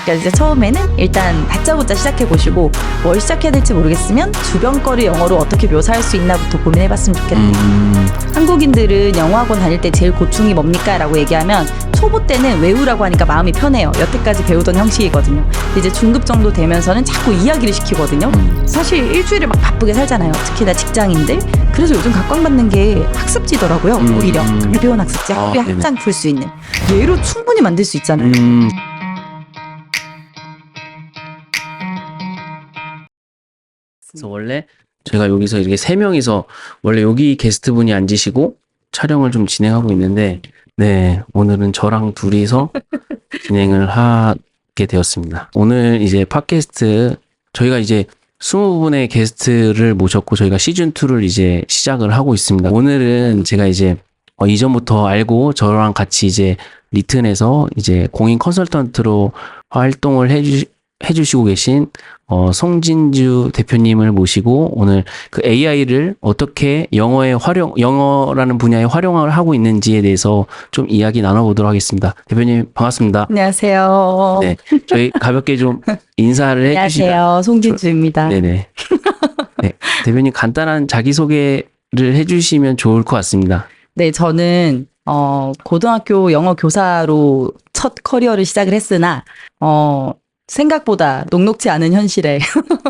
그러니까 이제 처음에는 일단 다짜고짜 시작해보시고 뭘 시작해야 될지 모르겠으면 주변 거를 영어로 어떻게 묘사할 수 있나부터 고민해봤으면 좋겠네요. 한국인들은 영어학원 다닐 때 제일 고충이 뭡니까? 라고 얘기하면 초보 때는 외우라고 하니까 마음이 편해요. 여태까지 배우던 형식이거든요. 이제 중급 정도 되면서는 자꾸 이야기를 시키거든요. 사실 일주일을 막 바쁘게 살잖아요. 특히나 직장인들. 그래서 요즘 각광받는 게 학습지더라고요. 오히려 가벼운 학습지, 학교에 학장 풀 수 있는. 얘로 충분히 만들 수 있잖아요. 그래서 원래 제가 여기서 이렇게 3명이서 원래 여기 게스트분이 앉으시고 촬영을 좀 진행하고 있는데 네, 오늘은 저랑 둘이서 진행을 하게 되었습니다. 오늘 이제 팟캐스트 저희가 이제 20분의 게스트를 모셨고 저희가 시즌2를 이제 시작을 하고 있습니다. 오늘은 제가 이제 이전부터 알고 저랑 같이 이제 리튼에서 이제 공인 컨설턴트로 활동을 해주시고 계신 송진주 대표님을 모시고 오늘 그 AI를 어떻게 영어라는 분야에 활용을 하고 있는지에 대해서 좀 이야기 나눠보도록 하겠습니다. 대표님 반갑습니다. 안녕하세요. 네, 저희 가볍게 좀 인사를 해주시면. 안녕하세요. 송진주입니다. 네네. 네, 대표님 간단한 자기소개를 해주시면 좋을 것 같습니다. 네, 저는 고등학교 영어 교사로 첫 커리어를 시작을 했으나 생각보다 녹록지 않은 현실에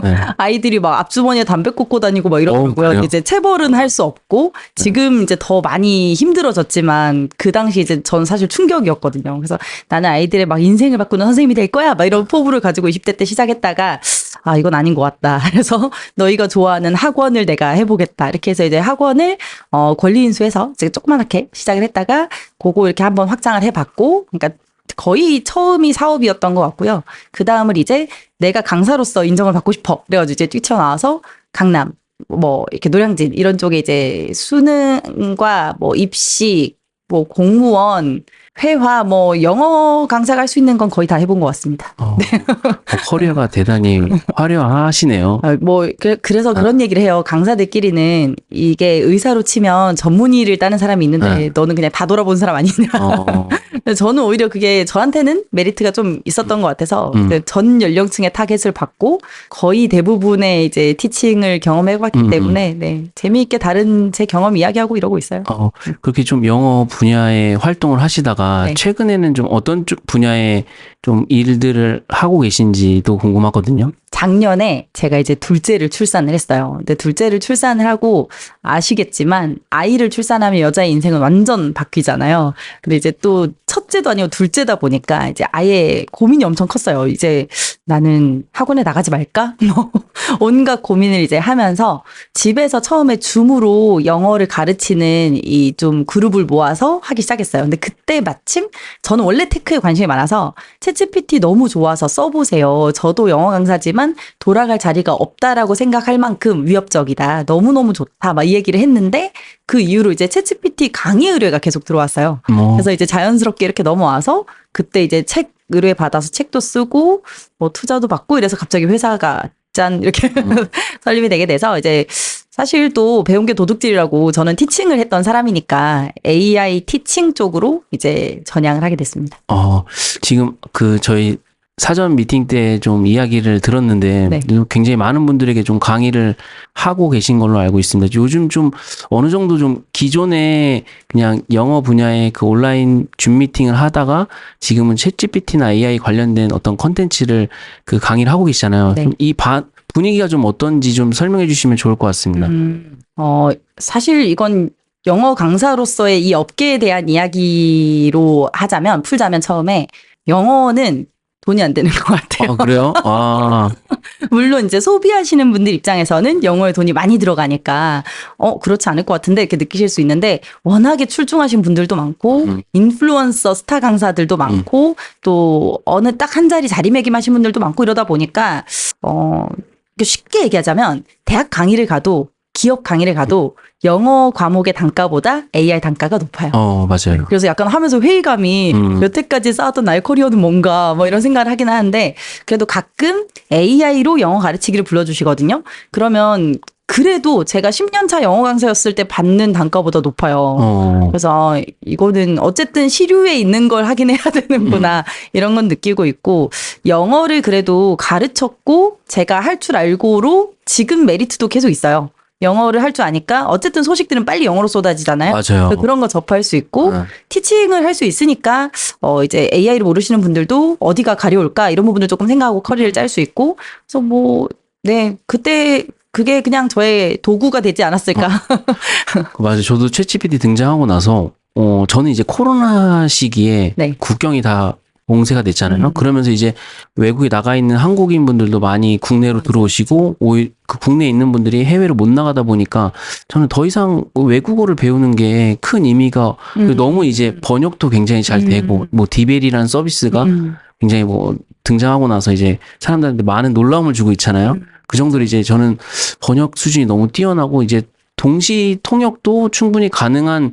네. 아이들이 막 앞주머니에 담배 꽂고 다니고 막 이러고요. 그래요? 이제 체벌은 할 수 없고 지금 이제 더 많이 힘들어졌지만 그 당시 이제 전 사실 충격이었거든요. 그래서 나는 아이들의 막 인생을 바꾸는 선생님이 될 거야. 막 이런 포부를 가지고 20대 때 시작했다가 아 이건 아닌 것 같다. 그래서 너희가 좋아하는 학원을 내가 해보겠다. 이렇게 해서 이제 학원을 권리인수해서 이제 조그맣게 시작을 했다가 그거 이렇게 한번 확장을 해봤고, 그러니까. 거의 처음이 사업이었던 것 같고요. 그 다음을 이제 내가 강사로서 인정을 받고 싶어. 그래가지고 이제 뛰쳐나와서 강남, 뭐 이렇게 노량진 이런 쪽에 이제 수능과 뭐 입시, 뭐 공무원, 회화, 뭐 영어 강사가 할 수 있는 건 거의 다 해본 것 같습니다. 커리어가 대단히 화려하시네요. 그래서 그런 얘기를 해요. 강사들끼리는 이게 의사로 치면 전문의를 따는 사람이 있는데 너는 그냥 다 돌아본 사람 아니냐. 저는 오히려 그게 저한테는 메리트가 좀 있었던 것 같아서 전 연령층의 타겟을 받고 거의 대부분의 이제 티칭을 경험해봤기 때문에 네, 재미있게 다른 제 경험 이야기하고 이러고 있어요. 그렇게 좀 영어 분야에 활동을 하시다가 네. 최근에는 좀 어떤 분야에 좀 일들을 하고 계신지도 궁금하거든요. 작년에 제가 이제 둘째를 출산을 했어요. 근데 둘째를 출산을 하고 아시겠지만 아이를 출산하면 여자의 인생은 완전 바뀌잖아요. 근데 이제 또 첫째도 아니고 둘째다 보니까 이제 아예 고민이 엄청 컸어요. 이제 나는 학원에 나가지 말까? 온갖 고민을 이제 하면서 집에서 처음에 줌으로 영어를 가르치는 이 좀 그룹을 모아서 하기 시작했어요. 근데 그때 마침 저는 원래 테크에 관심이 많아서 챗GPT 너무 좋아서 써보세요. 저도 영어 강사지만 돌아갈 자리가 없다라고 생각할 만큼 위협적이다. 너무너무 좋다. 막 이 얘기를 했는데 그 이후로 이제 챗GPT 강의 의뢰가 계속 들어왔어요. 그래서 이제 자연스럽게 이렇게 넘어와서 그때 이제 책 의뢰 받아서 책도 쓰고 뭐 투자도 받고 이래서 갑자기 회사가 짠 이렇게 설립이 되게 돼서 이제 사실 또 배운 게 도둑질이라고 저는 티칭을 했던 사람이니까 AI 티칭 쪽으로 이제 전향을 하게 됐습니다. 지금 저희 사전 미팅 때 좀 이야기를 들었는데 네. 굉장히 많은 분들에게 좀 강의를 하고 계신 걸로 알고 있습니다. 요즘 좀 어느 정도 좀 기존에 그냥 영어 분야의 그 온라인 줌 미팅을 하다가 지금은 챗GPT나 AI 관련된 어떤 컨텐츠를 그 강의를 하고 계시잖아요. 네. 좀 이 분위기가 좀 어떤지 좀 설명해 주시면 좋을 것 같습니다. 사실 이건 영어 강사로서의 이 업계에 대한 이야기로 풀자면 처음에 영어는 돈이 안 되는 것 같아요. 그래요? 물론 이제 소비하시는 분들 입장에서는 영어에 돈이 많이 들어가니까 그렇지 않을 것 같은데 이렇게 느끼실 수 있는데 워낙에 출중하신 분들도 많고 인플루언서 스타 강사들도 많고 또 어느 딱 한 자리 자리매김하신 분들도 많고 이러다 보니까 쉽게 얘기하자면 대학 강의를 가도 기업 강의를 가도 영어 과목의 단가보다 AI 단가가 높아요. 맞아요. 그래서 약간 하면서 회의감이 여태까지 쌓았던 나의 커리어는 뭔가 뭐 이런 생각을 하긴 하는데 그래도 가끔 AI로 영어 가르치기를 불러주시거든요. 그러면 그래도 제가 10년 차 영어 강사였을 때 받는 단가보다 높아요. 그래서 이거는 어쨌든 시류에 있는 걸 하긴 해야 되는구나 이런 건 느끼고 있고 영어를 그래도 가르쳤고 제가 할 줄 알고로 지금 메리트도 계속 있어요. 영어를 할 줄 아니까 어쨌든 소식들은 빨리 영어로 쏟아지잖아요. 맞아요. 그런 거 접할 수 있고 네. 티칭을 할 수 있으니까 이제 AI를 모르시는 분들도 어디가 가려울까 이런 부분을 조금 생각하고 커리를 짤 수 있고 그래서 뭐 네 그때 그게 그냥 저의 도구가 되지 않았을까. 맞아요. 저도 챗GPT 등장하고 나서 저는 이제 코로나 시기에 네. 국경이 다 봉쇄가 됐잖아요. 그러면서 이제 외국에 나가 있는 한국인 분들도 많이 국내로 들어오시고 오히려 그 국내에 있는 분들이 해외로 못 나가다 보니까 저는 더 이상 외국어를 배우는 게 큰 의미가 너무 이제 번역도 굉장히 잘 되고 뭐 디벨이라는 서비스가 굉장히 뭐 등장하고 나서 이제 사람들한테 많은 놀라움을 주고 있잖아요. 그 정도로 이제 저는 번역 수준이 너무 뛰어나고 이제 동시 통역도 충분히 가능한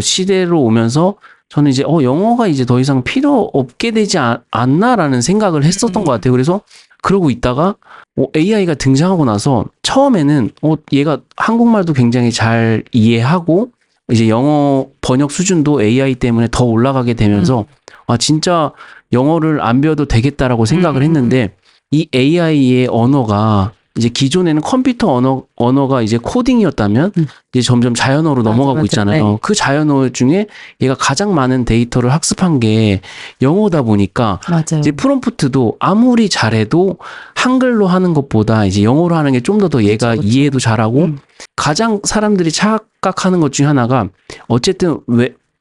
시대로 오면서 저는 이제 영어가 이제 더 이상 필요 없게 되지 않나라는 생각을 했었던 것 같아요. 그래서 그러고 있다가 AI가 등장하고 나서 처음에는 얘가 한국말도 굉장히 잘 이해하고 이제 영어 번역 수준도 AI 때문에 더 올라가게 되면서 아 진짜 영어를 안 배워도 되겠다라고 생각을 했는데 이 AI의 언어가 이제 기존에는 컴퓨터 언어가 이제 코딩이었다면 이제 점점 자연어로 넘어가고 맞아. 있잖아요. 네. 그 자연어 중에 얘가 가장 많은 데이터를 학습한 게 영어다 보니까 맞아요. 이제 프롬프트도 아무리 잘해도 한글로 하는 것보다 이제 영어로 하는 게 좀 더 얘가 그쵸. 이해도 잘하고 가장 사람들이 착각하는 것 중에 하나가 어쨌든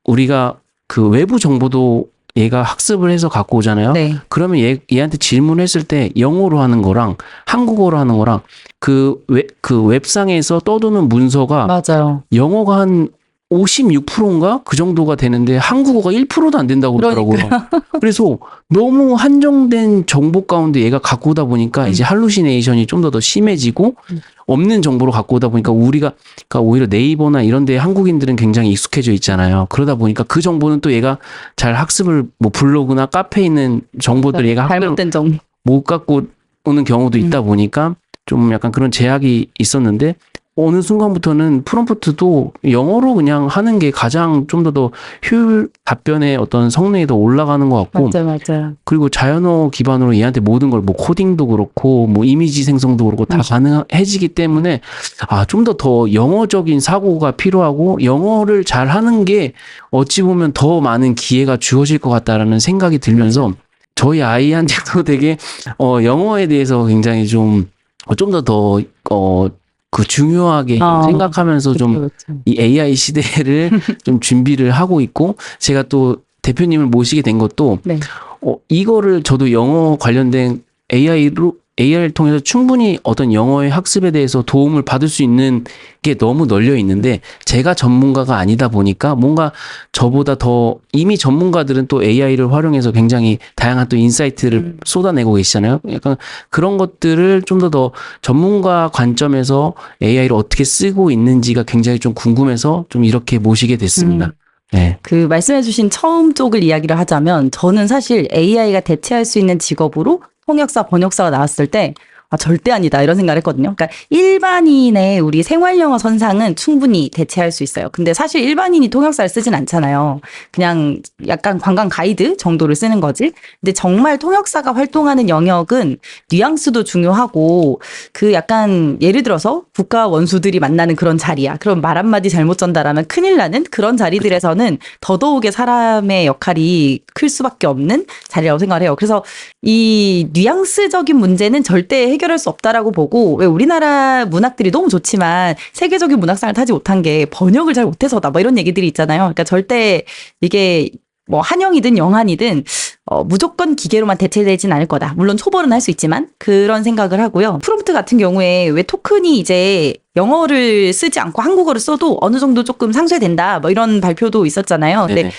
우리가 그 외부 정보도 얘가 학습을 해서 갖고 오잖아요. 네. 그러면 얘한테 질문했을 때 영어로 하는 거랑 한국어로 하는 거랑 그 웹상에서 떠도는 문서가 맞아요. 영어가 한 56%인가? 그 정도가 되는데 한국어가 1%도 안 된다고 그러더라고요. 그래서 너무 한정된 정보 가운데 얘가 갖고 오다 보니까 이제 할루시네이션이 좀 더 심해지고 없는 정보로 갖고 오다 보니까 그러니까 오히려 네이버나 이런 데 한국인들은 굉장히 익숙해져 있잖아요. 그러다 보니까 그 정보는 또 얘가 잘 학습을 뭐 블로그나 카페에 있는 정보들 얘가 학습을 잘못된 정보. 못 갖고 오는 경우도 있다 보니까 좀 약간 그런 제약이 있었는데 어느 순간부터는 프롬프트도 영어로 그냥 하는 게 가장 좀 더 효율 답변의 어떤 성능이 더 올라가는 것 같고 맞아요. 그리고 자연어 기반으로 얘한테 모든 걸 뭐 코딩도 그렇고 뭐 이미지 생성도 그렇고 다 가능해지기 때문에 좀 더 영어적인 사고가 필요하고 영어를 잘 하는 게 어찌 보면 더 많은 기회가 주어질 것 같다라는 생각이 들면서 저희 아이한테도 되게 영어에 대해서 굉장히 좀 그 중요하게 생각하면서 좀 이 AI 시대를 좀 준비를 하고 있고 제가 또 대표님을 모시게 된 것도 네. 이거를 저도 영어 관련된 AI를 통해서 충분히 어떤 영어의 학습에 대해서 도움을 받을 수 있는 게 너무 널려 있는데 제가 전문가가 아니다 보니까 뭔가 저보다 더 이미 전문가들은 또 AI를 활용해서 굉장히 다양한 또 인사이트를 쏟아내고 계시잖아요. 약간 그런 것들을 좀 더 전문가 관점에서 AI를 어떻게 쓰고 있는지가 굉장히 좀 궁금해서 좀 이렇게 모시게 됐습니다. 네. 그 말씀해주신 처음 쪽을 이야기를 하자면 저는 사실 AI가 대체할 수 있는 직업으로 통역사, 번역사가 나왔을 때 절대 아니다 이런 생각을 했거든요. 그러니까 일반인의 우리 생활영어 선상은 충분히 대체할 수 있어요. 근데 사실 일반인이 통역사를 쓰진 않잖아요. 그냥 약간 관광 가이드 정도를 쓰는 거지. 근데 정말 통역사가 활동하는 영역은 뉘앙스도 중요하고 그 약간 예를 들어서 국가 원수들이 만나는 그런 자리야. 그럼 말 한마디 잘못 전달하면 큰일 나는 그런 자리들에서는 더더욱의 사람의 역할이 클 수밖에 없는 자리라고 생각을 해요. 그래서 이 뉘앙스적인 문제는 절대 해결할 수 없다라고 보고 왜 우리나라 문학들이 너무 좋지만 세계적인 문학상을 타지 못한 게 번역을 잘 못해서다 뭐 이런 얘기들이 있잖아요. 그러니까 절대 이게 뭐 한영이든 영한이든 무조건 기계로만 대체되진 않을 거다. 물론 초벌은 할 수 있지만 그런 생각을 하고요. 프롬프트 같은 경우에 왜 토큰이 이제 영어를 쓰지 않고 한국어를 써도 어느 정도 조금 상쇄된다 뭐 이런 발표도 있었잖아요. 근데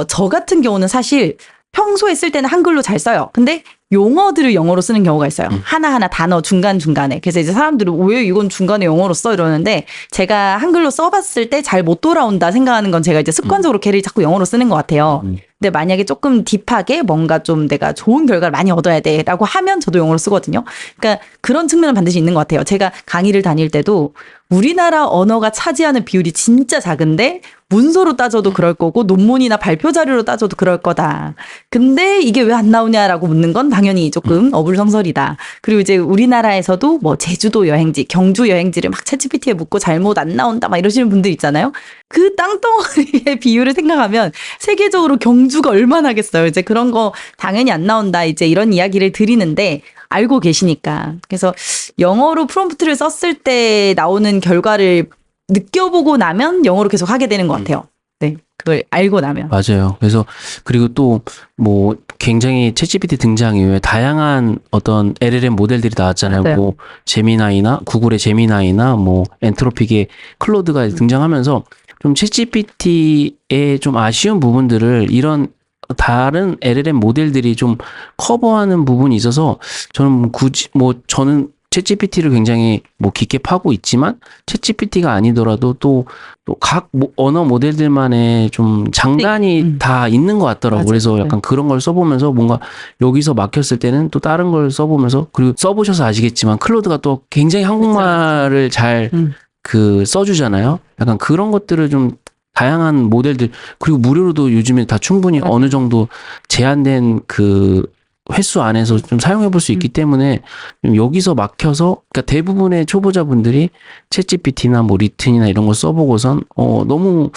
저 같은 경우는 사실 평소에 쓸 때는 한글로 잘 써요. 근데 용어들을 영어로 쓰는 경우가 있어요. 하나하나 단어 중간중간에. 그래서 이제 사람들은 왜 이건 중간에 영어로 써? 이러는데 제가 한글로 써봤을 때 잘 못 돌아온다 생각하는 건 제가 이제 습관적으로 걔를 자꾸 영어로 쓰는 것 같아요. 근데 만약에 조금 딥하게 뭔가 좀 내가 좋은 결과를 많이 얻어야 돼라고 하면 저도 영어로 쓰거든요. 그러니까 그런 측면은 반드시 있는 것 같아요. 제가 강의를 다닐 때도 우리나라 언어가 차지하는 비율이 진짜 작은데 문서로 따져도 그럴 거고 논문이나 발표 자료로 따져도 그럴 거다. 근데 이게 왜 안 나오냐라고 묻는 건 당연히 조금 어불성설이다. 그리고 이제 우리나라에서도 뭐 제주도 여행지, 경주 여행지를 막 챗GPT에 묻고 잘못 안 나온다 막 이러시는 분들 있잖아요. 그 땅덩어리의 비율을 생각하면 세계적으로 경주가 얼마나 하겠어요. 이제 그런 거 당연히 안 나온다. 이제 이런 이야기를 드리는데 알고 계시니까. 그래서 영어로 프롬프트를 썼을 때 나오는 결과를 느껴보고 나면 영어로 계속 하게 되는 것 같아요. 네. 그걸 알고 나면. 맞아요. 그래서 그리고 또 뭐 굉장히 챗GPT 등장 이후에 다양한 어떤 LLM 모델들이 나왔잖아요. 맞아요. 뭐 제미나이나 구글의 제미나이나 뭐 엔트로픽의 클로드가 등장하면서 좀 챗GPT의 좀 아쉬운 부분들을 이런 다른 LLM 모델들이 좀 커버하는 부분이 있어서 저는 굳이 뭐 저는 챗GPT를 굉장히 뭐 깊게 파고 있지만 챗GPT가 아니더라도 또 각 언어 모델들만의 좀 장단이 다 있는 것 같더라고요. 맞아요. 그래서 약간 그런 걸 써보면서 뭔가 여기서 막혔을 때는 또 다른 걸 써보면서 그리고 써보셔서 아시겠지만 클로드가 또 굉장히 한국말을 잘 그 써주잖아요. 약간 그런 것들을 좀 다양한 모델들 그리고 무료로도 요즘에 다 충분히 어느 정도 제한된 그 횟수 안에서 좀 사용해 볼 수 있기 때문에 좀 여기서 막혀서 그러니까 대부분의 초보자분들이 챗GPT나 뭐 리튼이나 이런 거 써보고선 너무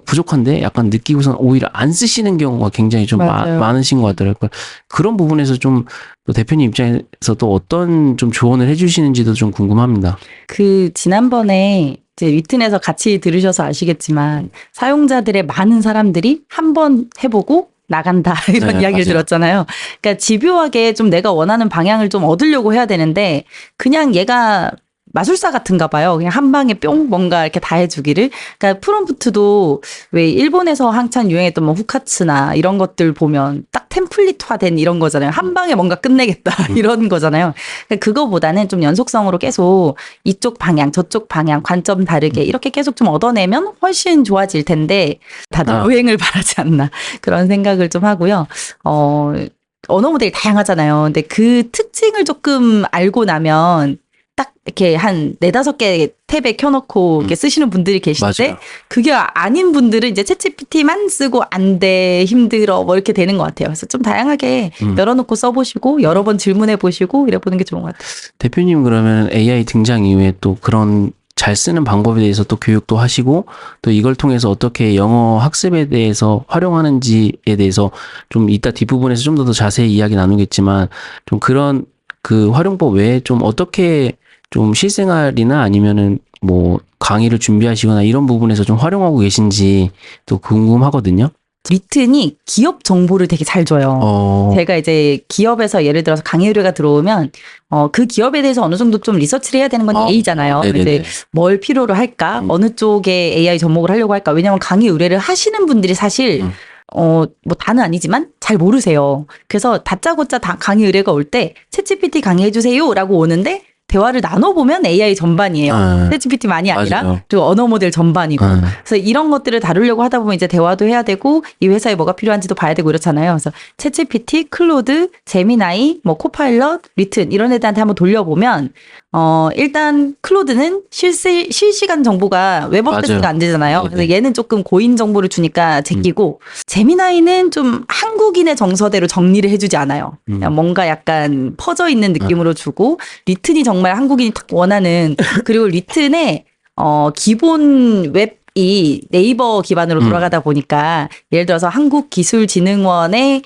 부족한데 약간 느끼고선 오히려 안 쓰시는 경우가 굉장히 좀 많으신 것 같더라고요. 그런 부분에서 좀 또 대표님 입장에서 또 어떤 좀 조언을 해주시는지도 좀 궁금합니다. 그 지난번에 이제 리튼에서 같이 들으셔서 아시겠지만 사용자들의 많은 사람들이 한번 해보고 나간다 이런 네, 이야기를 맞아요. 들었잖아요. 그러니까 집요하게 좀 내가 원하는 방향을 좀 얻으려고 해야 되는데 그냥 얘가 마술사 같은가 봐요. 그냥 한 방에 뿅 뭔가 이렇게 다 해주기를. 그러니까 프롬프트도 왜 일본에서 한참 유행했던 뭐 후카츠나 이런 것들 보면 딱 템플릿화된 이런 거잖아요. 한 방에 뭔가 끝내겠다 이런 거잖아요. 그러니까 그거보다는 좀 연속성으로 계속 이쪽 방향 저쪽 방향 관점 다르게 이렇게 계속 좀 얻어내면 훨씬 좋아질 텐데 다들 여행을 바라지 않나 그런 생각을 좀 하고요. 언어 모델이 다양하잖아요. 근데 그 특징을 조금 알고 나면 딱 이렇게 한 4-5개 탭에 켜놓고 이렇게 쓰시는 분들이 계신데 맞아요. 그게 아닌 분들은 이제 챗GPT만 쓰고 안 돼, 힘들어 뭐 이렇게 되는 것 같아요. 그래서 좀 다양하게 열어놓고 써보시고 여러 번 질문해보시고 이래보는 게 좋은 것 같아요. 대표님 그러면 AI 등장 이후에 또 그런 잘 쓰는 방법에 대해서 또 교육도 하시고 또 이걸 통해서 어떻게 영어 학습에 대해서 활용하는지에 대해서 좀 이따 뒷부분에서 좀 더 자세히 이야기 나누겠지만 좀 그런 그 활용법 외에 좀 어떻게 좀 실생활이나 아니면은 뭐 강의를 준비하시거나 이런 부분에서 좀 활용하고 계신지 또 궁금하거든요. 리튼이 기업 정보를 되게 잘 줘요. 제가 이제 기업에서 예를 들어서 강의 의뢰가 들어오면 그 기업에 대해서 어느 정도 좀 리서치를 해야 되는 건 A잖아요. 이제 뭘 필요로 할까? 어느 쪽에 AI 접목을 하려고 할까? 왜냐하면 강의 의뢰를 하시는 분들이 사실 뭐 다는 아니지만 잘 모르세요. 그래서 다짜고짜 다 강의 의뢰가 올 때 챗GPT 강의해주세요라고 오는데 대화를 나눠보면 AI 전반이에요. 챗GPT만이 아니라 맞아요. 그리고 언어 모델 전반이고 그래서 이런 것들을 다루려고 하다 보면 이제 대화도 해야 되고 이 회사에 뭐가 필요한지도 봐야 되고 이렇잖아요. 그래서 챗GPT, 클로드, 제미나이, 뭐 코파일럿, 리튼 이런 애들한테 한번 돌려보면 일단 클로드는 실시간 정보가 웹 업데이트가 안 되잖아요. 그래서 얘는 조금 고인 정보를 주니까 제끼고 제미나이는 좀 한국인의 정서대로 정리를 해주지 않아요. 그냥 뭔가 약간 퍼져 있는 느낌으로 주고 리튼이 정말 한국인이 딱 원하는 그리고 리튼의 기본 웹이 네이버 기반으로 돌아가다 보니까 예를 들어서 한국기술진흥원의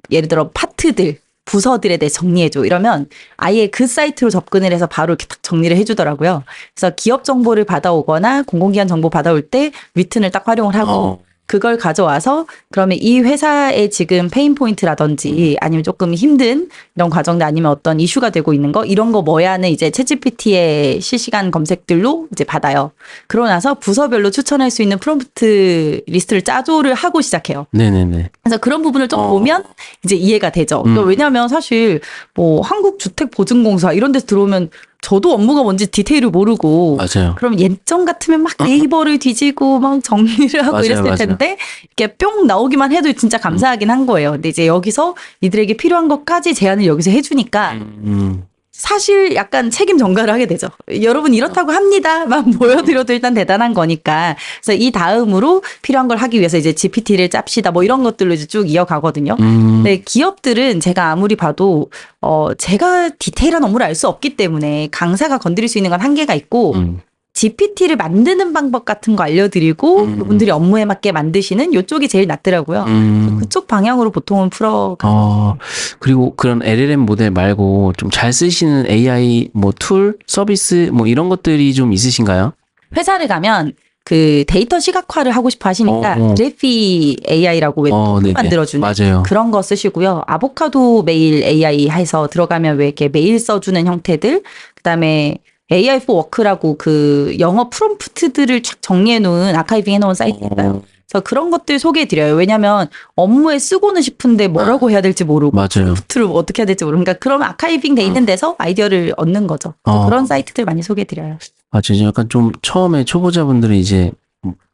예를 들어 파트들 부서들에 대해 정리해줘 이러면 아예 그 사이트로 접근을 해서 바로 이렇게 딱 정리를 해주더라고요. 그래서 기업 정보를 받아오거나 공공기관 정보 받아올 때 리튼을 딱 활용을 하고 그걸 가져와서 그러면 이 회사의 지금 페인 포인트라든지 아니면 조금 힘든 이런 과정들 아니면 어떤 이슈가 되고 있는 거 이런 거 뭐야는 이제 챗GPT의 실시간 검색들로 이제 받아요. 그러고 나서 부서별로 추천할 수 있는 프롬프트 리스트를 짜조를 하고 시작해요. 네네네. 그래서 그런 부분을 좀 보면 이제 이해가 되죠. 왜냐하면 사실 뭐 한국주택보증공사 이런 데서 들어오면 저도 업무가 뭔지 디테일을 모르고 맞아요. 그럼 예전 같으면 막 네이버를 뒤지고 막 정리를 하고 맞아요, 이랬을 맞아요. 텐데 이렇게 뿅 나오기만 해도 진짜 감사하긴 한 거예요. 근데 이제 여기서 이들에게 필요한 것까지 제안을 여기서 해주니까 사실 약간 책임 전가를 하게 되죠. 여러분 이렇다고 합니다만 보여드려도 일단 대단한 거니까. 그래서 이 다음으로 필요한 걸 하기 위해서 이제 GPT를 짭시다 뭐 이런 것들로 이제 쭉 이어가거든요. 근데 기업들은 제가 아무리 봐도 제가 디테일한 업무를 알 수 없기 때문에 강사가 건드릴 수 있는 건 한계가 있고 GPT를 만드는 방법 같은 거 알려드리고 그분들이 업무에 맞게 만드시는 이쪽이 제일 낫더라고요. 그쪽 방향으로 보통은 그리고 그런 LLM 모델 말고 좀 잘 쓰시는 AI 뭐 툴, 서비스 뭐 이런 것들이 좀 있으신가요? 회사를 가면 그 데이터 시각화를 하고 싶어 하시니까 그래피 AI라고 왜 네네. 만들어주는 맞아요. 그런 거 쓰시고요. 아보카도 메일 AI 해서 들어가면 왜 이렇게 메일 써주는 형태들, 그다음에 AI for Work라고 그 영어 프롬프트들을 쫙 정리해 놓은 아카이빙 해 놓은 사이트 있어요. 그래서 그런 것들 소개해 드려요. 왜냐면 업무에 쓰고는 싶은데 뭐라고 해야 될지 모르고 맞아요. 프롬프트를 어떻게 해야 될지 모르고 그러니까 그럼 아카이빙 돼 있는 데서 아이디어를 얻는 거죠. 그런 사이트들 많이 소개해 드려요. 맞아요. 약간 좀 처음에 초보자분들은 이제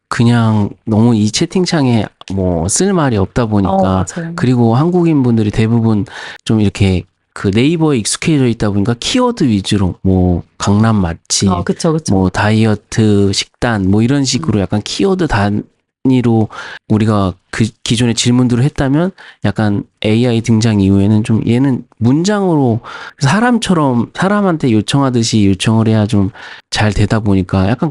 그냥 너무 이 채팅창에 뭐 쓸 말이 없다 보니까 맞아요. 그리고 한국인 분들이 대부분 좀 이렇게 그 네이버에 익숙해져 있다 보니까 키워드 위주로 뭐 강남 맛집, 그쵸. 뭐 다이어트 식단 뭐 이런 식으로 약간 키워드 단위로 우리가 그 기존의 질문들을 했다면 약간 AI 등장 이후에는 좀 얘는 문장으로 사람처럼 사람한테 요청하듯이 요청을 해야 좀 잘 되다 보니까 약간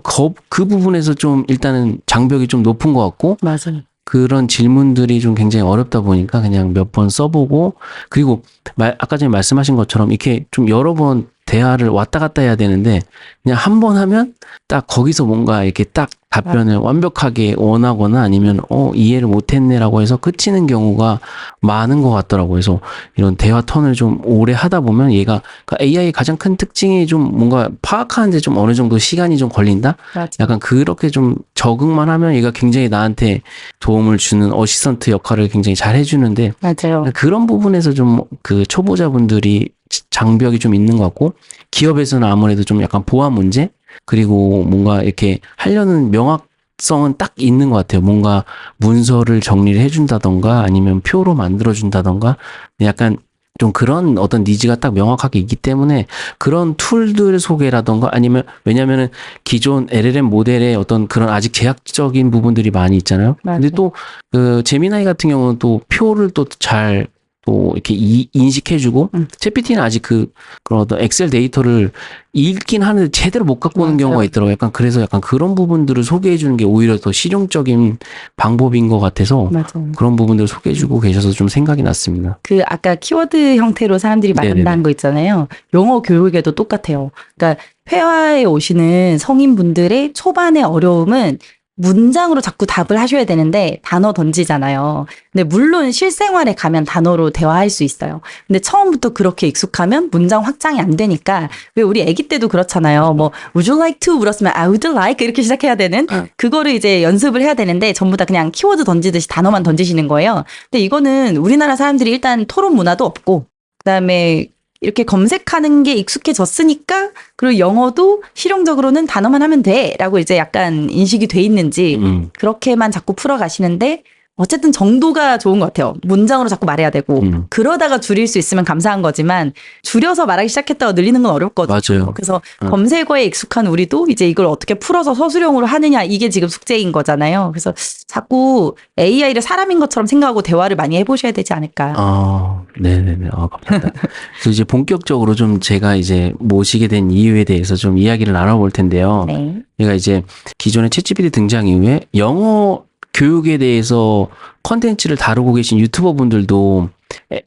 그 부분에서 좀 일단은 장벽이 좀 높은 것 같고 맞아요. 그런 질문들이 좀 굉장히 어렵다 보니까 그냥 몇 번 써보고 그리고 아까 전에 말씀하신 것처럼 이렇게 좀 여러 번 대화를 왔다 갔다 해야 되는데 그냥 한 번 하면 딱 거기서 뭔가 이렇게 딱 답변을 완벽하게 원하거나 아니면 이해를 못했네라고 해서 그치는 경우가 많은 것 같더라고요. 그래서 이런 대화 턴을 좀 오래 하다 보면 얘가 그러니까 AI의 가장 큰 특징이 좀 뭔가 파악하는데 좀 어느 정도 시간이 좀 걸린다? 맞아요. 약간 그렇게 좀 적응만 하면 얘가 굉장히 나한테 도움을 주는 어시스턴트 역할을 굉장히 잘 해주는데 맞아요. 그런 부분에서 좀 그 초보자분들이 장벽이 좀 있는 것 같고 기업에서는 아무래도 좀 약간 보안 문제 그리고 뭔가 이렇게 하려는 명확성은 딱 있는 것 같아요. 뭔가 문서를 정리를 해준다던가 아니면 표로 만들어준다던가 약간 좀 그런 어떤 니즈가 딱 명확하게 있기 때문에 그런 툴들 소개라던가 아니면 왜냐면은 기존 LLM 모델의 어떤 그런 아직 제약적인 부분들이 많이 있잖아요. 맞아요. 근데 또 그 제미나이 같은 경우는 또 표를 또 잘 또 이렇게 인식해주고 챗GPT는 아직 그런 어떤 엑셀 데이터를 읽긴 하는데 제대로 못 갖고 오는 맞아요. 경우가 있더라고요. 약간 그래서 약간 그런 부분들을 소개해주는 게 오히려 더 실용적인 방법인 것 같아서 맞아요. 그런 부분들을 소개해주고 계셔서 좀 생각이 났습니다. 그 아까 키워드 형태로 사람들이 말한다는 네네네. 거 있잖아요. 영어 교육에도 똑같아요. 그러니까 회화에 오시는 성인분들의 초반의 어려움은 문장으로 자꾸 답을 하셔야 되는데 단어 던지잖아요. 근데 물론 실생활에 가면 단어로 대화할 수 있어요. 근데 처음부터 그렇게 익숙하면 문장 확장이 안 되니까 왜 우리 아기 때도 그렇잖아요. 뭐 would you like to 물었으면 I would like 이렇게 시작해야 되는 그거를 이제 연습을 해야 되는데 전부 다 그냥 키워드 던지듯이 단어만 던지시는 거예요. 근데 이거는 우리나라 사람들이 일단 토론 문화도 없고 그다음에 이렇게 검색하는 게 익숙해졌으니까 그리고 영어도 실용적으로는 단어만 하면 돼라고 이제 약간 인식이 돼 있는지 그렇게만 자꾸 풀어가시는데 어쨌든 정도가 좋은 것 같아요. 문장으로 자꾸 말해야 되고 그러다가 줄일 수 있으면 감사한 거지만 줄여서 말하기 시작했다가 늘리는 건 어렵거든요. 맞아요. 그래서 검색어에 익숙한 우리도 이제 이걸 어떻게 풀어서 서술형으로 하느냐 이게 지금 숙제인 거잖아요. 그래서 자꾸 AI를 사람인 것처럼 생각하고 대화를 많이 해보셔야 되지 않을까. 네네네. 감사합니다. 그래서 이제 본격적으로 좀 제가 이제 모시게 된 이유에 대해서 좀 이야기를 나눠볼 텐데요. 네. 제가 이제 기존의 챗GPT 등장 이후에 영어 교육에 대해서 컨텐츠를 다루고 계신 유튜버 분들도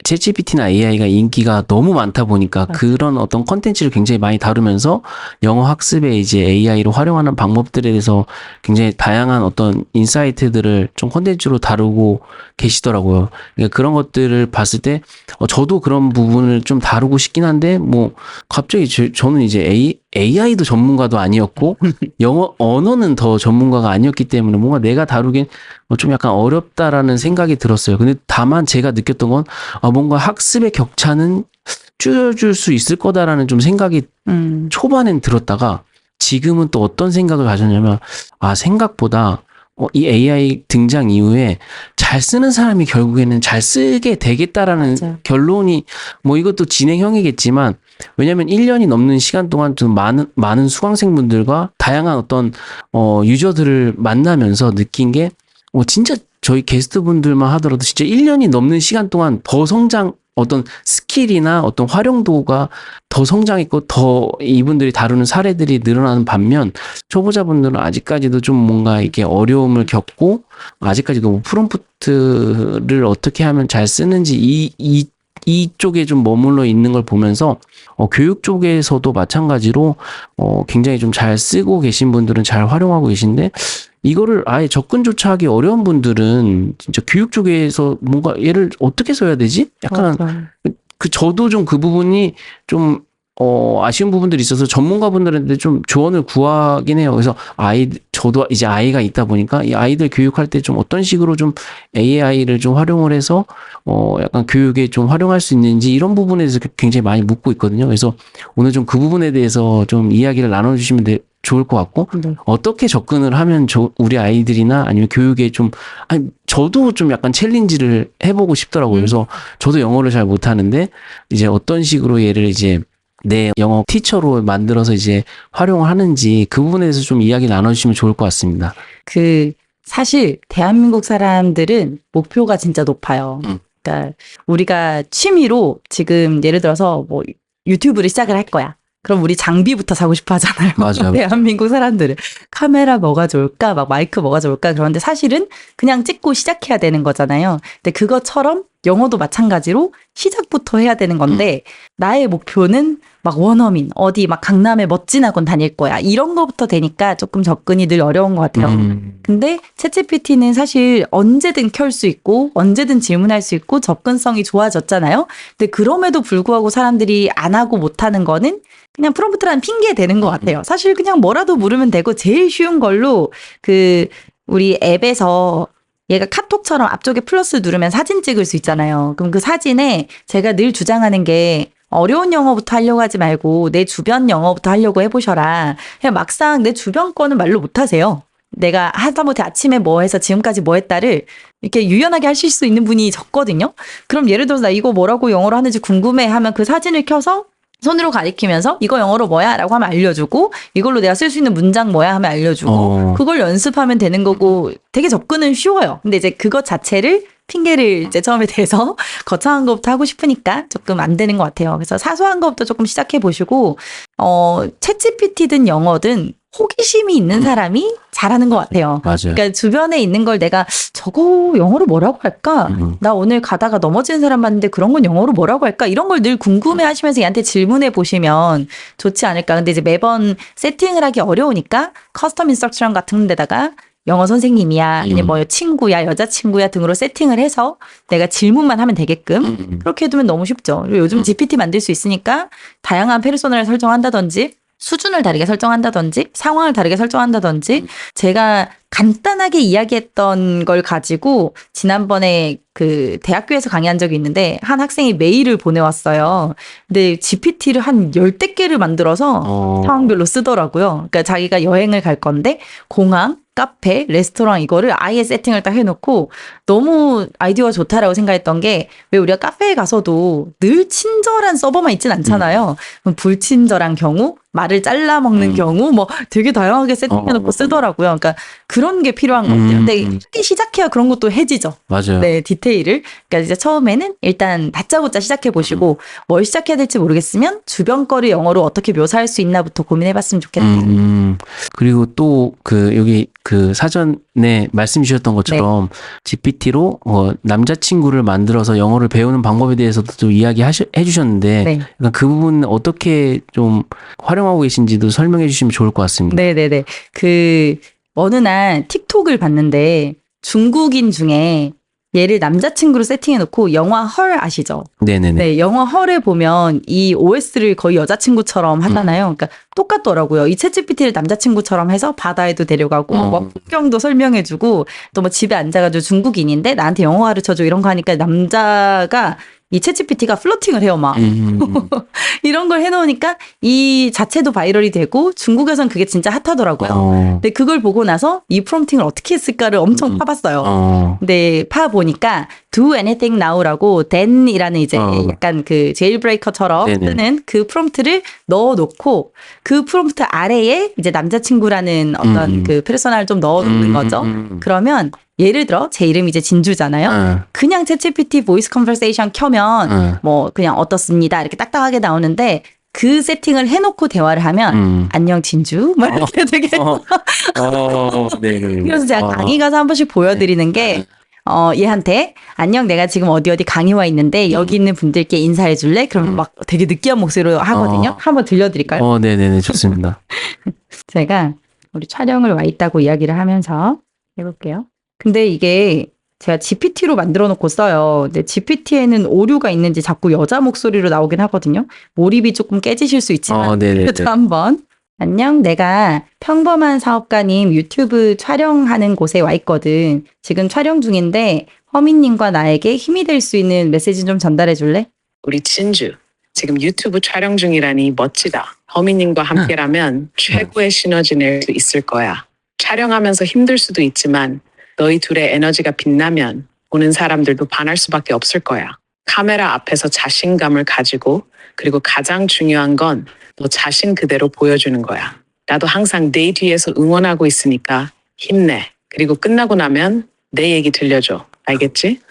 챗GPT나 AI가 인기가 너무 많다 보니까 그런 어떤 컨텐츠를 굉장히 많이 다루면서 영어 학습에 이제 AI를 활용하는 방법들에 대해서 굉장히 다양한 어떤 인사이트들을 좀 컨텐츠로 다루고 계시더라고요. 그러니까 그런 것들을 봤을 때 저도 그런 부분을 좀 다루고 싶긴 한데 뭐 갑자기 저는 이제 AI도 전문가도 아니었고 영어 언어는 더 전문가가 아니었기 때문에 뭔가 내가 다루긴 좀 약간 어렵다라는 생각이 들었어요. 근데 다만 제가 느꼈던 건 뭔가 학습의 격차는 줄여줄 수 있을 거다라는 좀 생각이 초반엔 들었다가 지금은 또 어떤 생각을 가졌냐면 생각보다 이 AI 등장 이후에 잘 쓰는 사람이 결국에는 잘 쓰게 되겠다라는 맞아요. 결론이 뭐 이것도 진행형이겠지만 왜냐하면 1년이 넘는 시간 동안 좀 많은 수강생분들과 다양한 어떤 유저들을 만나면서 느낀 게 진짜 저희 게스트분들만 하더라도 진짜 1년이 넘는 시간 동안 더 성장 어떤 스킬이나 어떤 활용도가 더 성장했고 더 이분들이 다루는 사례들이 늘어나는 반면 초보자분들은 아직까지도 좀 뭔가 이렇게 어려움을 겪고 아직까지도 뭐 프롬프트를 어떻게 하면 잘 쓰는지 이쪽에 좀 머물러 있는 걸 보면서 교육 쪽에서도 마찬가지로 굉장히 좀 잘 쓰고 계신 분들은 잘 활용하고 계신데 이거를 아예 접근조차 하기 어려운 분들은 진짜 교육 쪽에서 뭔가 얘를 어떻게 써야 되지? 약간 맞아요. 저도 좀 그 부분이 좀 아쉬운 부분들이 있어서 전문가분들한테 좀 조언을 구하긴 해요. 그래서 저도 이제 아이가 있다 보니까 이 아이들 교육할 때 좀 어떤 식으로 좀 AI를 좀 활용을 해서 약간 교육에 좀 활용할 수 있는지 이런 부분에 대해서 굉장히 많이 묻고 있거든요. 그래서 오늘 좀 그 부분에 대해서 좀 이야기를 나눠주시면 좋을 것 같고 네. 어떻게 접근을 하면 우리 아이들이나 아니면 교육에 저도 좀 약간 챌린지를 해보고 싶더라고요. 그래서 저도 영어를 잘 못하는데 이제 어떤 식으로 얘를 이제 내 영어 티처로 만들어서 이제 활용을 하는지 그 부분에 대해서 좀 이야기 나눠주시면 좋을 것 같습니다. 사실 대한민국 사람들은 목표가 진짜 높아요. 그러니까 우리가 취미로 지금 예를 들어서 뭐 유튜브를 시작을 할 거야. 그럼 우리 장비부터 사고 싶어 하잖아요. 맞아요. 대한민국 사람들은 카메라 뭐가 좋을까, 막 마이크 뭐가 좋을까. 그런데 사실은 그냥 찍고 시작해야 되는 거잖아요. 근데 그것처럼 영어도 마찬가지로 시작부터 해야 되는 건데 나의 목표는 막 원어민 어디 막 강남에 멋진 학원 다닐 거야. 이런 거부터 되니까 조금 접근이 늘 어려운 것 같아요. 근데 챗GPT는 사실 언제든 켤 수 있고 언제든 질문할 수 있고 접근성이 좋아졌잖아요. 근데 그럼에도 불구하고 사람들이 안 하고 못 하는 거는 그냥 프롬프트라는 핑계 되는 것 같아요. 사실 그냥 뭐라도 물으면 되고 제일 쉬운 걸로 우리 앱에서 얘가 카톡처럼 앞쪽에 플러스 누르면 사진 찍을 수 있잖아요. 그럼 그 사진에 제가 늘 주장하는 게 어려운 영어부터 하려고 하지 말고 내 주변 영어부터 하려고 해보셔라. 그냥 막상 내 주변 거는 말로 못하세요. 내가 하다못해 아침에 뭐 해서 지금까지 뭐 했다를 이렇게 유연하게 하실 수 있는 분이 적거든요. 그럼 예를 들어서 나 이거 뭐라고 영어로 하는지 궁금해 하면 그 사진을 켜서 손으로 가리키면서 이거 영어로 뭐야? 라고 하면 알려주고 이걸로 내가 쓸 수 있는 문장 뭐야? 하면 알려주고 그걸 연습하면 되는 거고 되게 접근은 쉬워요. 근데 이제 그것 자체를 핑계를 이제 처음에 대서 거창한 것부터 하고 싶으니까 조금 안 되는 것 같아요. 그래서 사소한 것부터 조금 시작해 보시고 챗GPT든 영어든 호기심이 있는 사람이 잘하는 것 같아요. 맞아요. 그러니까 주변에 있는 걸 내가 저거 영어로 뭐라고 할까? 나 오늘 가다가 넘어지는 사람 봤는데 그런 건 영어로 뭐라고 할까? 이런 걸 늘 궁금해 하시면서 얘한테 질문해 보시면 좋지 않을까. 근데 이제 매번 세팅을 하기 어려우니까 커스텀 인스트럭션 같은 데다가 영어 선생님이야, 아니면 뭐 친구야, 여자친구야 등으로 세팅을 해서 내가 질문만 하면 되게끔 그렇게 해두면 너무 쉽죠. 그리고 요즘 GPT 만들 수 있으니까 다양한 페르소나를 설정한다든지 수준을 다르게 설정한다든지 상황을 다르게 설정한다든지 제가 간단하게 이야기했던 걸 가지고 지난번에 대학교에서 강의한 적이 있는데 한 학생이 메일을 보내왔어요. 근데 GPT를 한 10대 개를 만들어서 상황별로 쓰더라고요. 그러니까 자기가 여행을 갈 건데 공항, 카페, 레스토랑 이거를 아예 세팅을 딱 해놓고 너무 아이디어가 좋다라고 생각했던 게 왜 우리가 카페에 가서도 늘 친절한 서버만 있진 않잖아요. 그럼 불친절한 경우, 말을 잘라 먹는 경우 뭐 되게 다양하게 세팅해놓고 쓰더라고요. 그러니까 그런 게 필요한 것 같아요. 근데 하기 시작해야 그런 것도 해지죠. 맞아요. 네, 디테일을. 그러니까 이제 처음에는 일단 다짜고짜 시작해 보시고 뭘 시작해야 될지 모르겠으면 주변 거를 영어로 어떻게 묘사할 수 있나부터 고민해봤으면 좋겠다. 그리고 또 여기 사전에 말씀 주셨던 것처럼 GPT로 남자친구를 만들어서 영어를 배우는 방법에 대해서도 좀 해주셨는데 약간 그 부분 어떻게 좀 활용하고 계신지도 설명해 주시면 좋을 것 같습니다. 네네네. 어느 날 틱톡을 봤는데 중국인 중에 얘를 남자친구로 세팅해놓고 영화 헐 아시죠? 네네네. 네, 영화 헐에 보면 이 OS를 거의 여자친구처럼 하잖아요. 그러니까 똑같더라고요. 이 챗GPT를 남자친구처럼 해서 바다에도 데려가고 뭐 풍경도 설명해주고 또 뭐 집에 앉아가지고 중국인인데 나한테 영어 가르쳐줘 이런 거 하니까 남자가 이 챗GPT가 플러팅을 해요, 막. 음. 이런 걸 해놓으니까 이 자체도 바이럴이 되고 중국에선 그게 진짜 핫하더라고요. 근데 그걸 보고 나서 이 프롬프팅을 어떻게 했을까를 엄청 파봤어요. 근데 파보니까 do anything now라고 then이라는 이제 약간 그 제일브레이커처럼 네네. 뜨는 그 프롬프트를 넣어놓고 그 프롬프트 아래에 이제 남자친구라는 어떤 그 페르소나를 좀 넣어놓는 거죠. 그러면 예를 들어 제 이름이 이제 진주잖아요. 그냥 챗GPT 보이스 컨버세이션 켜면 뭐 그냥 어떻습니다 이렇게 딱딱하게 나오는데 그 세팅을 해놓고 대화를 하면 안녕 진주 막 이렇게 되게 네. 그래서 제가 강의 가서 한 번씩 보여드리는 게 얘한테 안녕 내가 지금 어디 강의 와 있는데 여기 있는 분들께 인사해 줄래? 그러면 막 되게 느끼한 목소리로 하거든요. 한번 들려드릴까요? 네네네 좋습니다. 제가 우리 촬영을 와 있다고 이야기를 하면서 해볼게요. 근데 이게 제가 GPT로 만들어 놓고 써요. 근데 GPT에는 오류가 있는지 자꾸 여자 목소리로 나오긴 하거든요. 몰입이 조금 깨지실 수 있지만 네네네. 그래도 한번 안녕 내가 평범한 사업가님 유튜브 촬영하는 곳에 와 있거든. 지금 촬영 중인데 허민님과 나에게 힘이 될 수 있는 메시지 좀 전달해 줄래? 우리 진주, 지금 유튜브 촬영 중이라니 멋지다. 허미님과 함께라면 최고의 시너지 낼 수 있을 거야. 촬영하면서 힘들 수도 있지만 너희 둘의 에너지가 빛나면 보는 사람들도 반할 수밖에 없을 거야. 카메라 앞에서 자신감을 가지고 그리고 가장 중요한 건 너 자신 그대로 보여주는 거야. 나도 항상 내 뒤에서 응원하고 있으니까 힘내. 그리고 끝나고 나면 내 얘기 들려줘. 알겠지?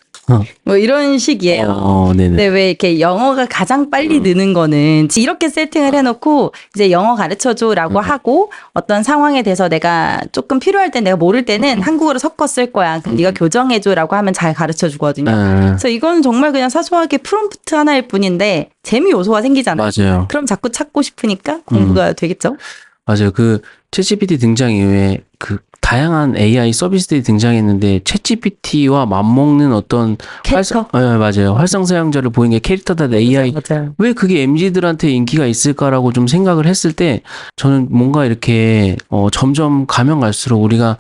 뭐 이런 식이에요. 네네. 근데 왜 이렇게 영어가 가장 빨리 느는 거는 이렇게 세팅을 해놓고 이제 영어 가르쳐줘라고 하고 어떤 상황에 대해서 내가 조금 필요할 때 내가 모를 때는 한국어로 섞어 쓸 거야. 그럼 네가 교정해줘라고 하면 잘 가르쳐주거든요. 그래서 이건 정말 그냥 사소하게 프롬프트 하나일 뿐인데 재미 요소가 생기잖아요. 맞아요. 그럼 자꾸 찾고 싶으니까 공부가 되겠죠. 맞아요. 그 챗GPT 등장 이후에 그 다양한 AI 서비스들이 등장했는데 챗GPT와 맞먹는 어떤 캐릭터? 맞아요. 활성사양자를 보이는 게 캐릭터다 AI. 맞아요. 왜 그게 MZ들한테 인기가 있을까라고 좀 생각을 했을 때 저는 뭔가 이렇게 점점 가면 갈수록 우리가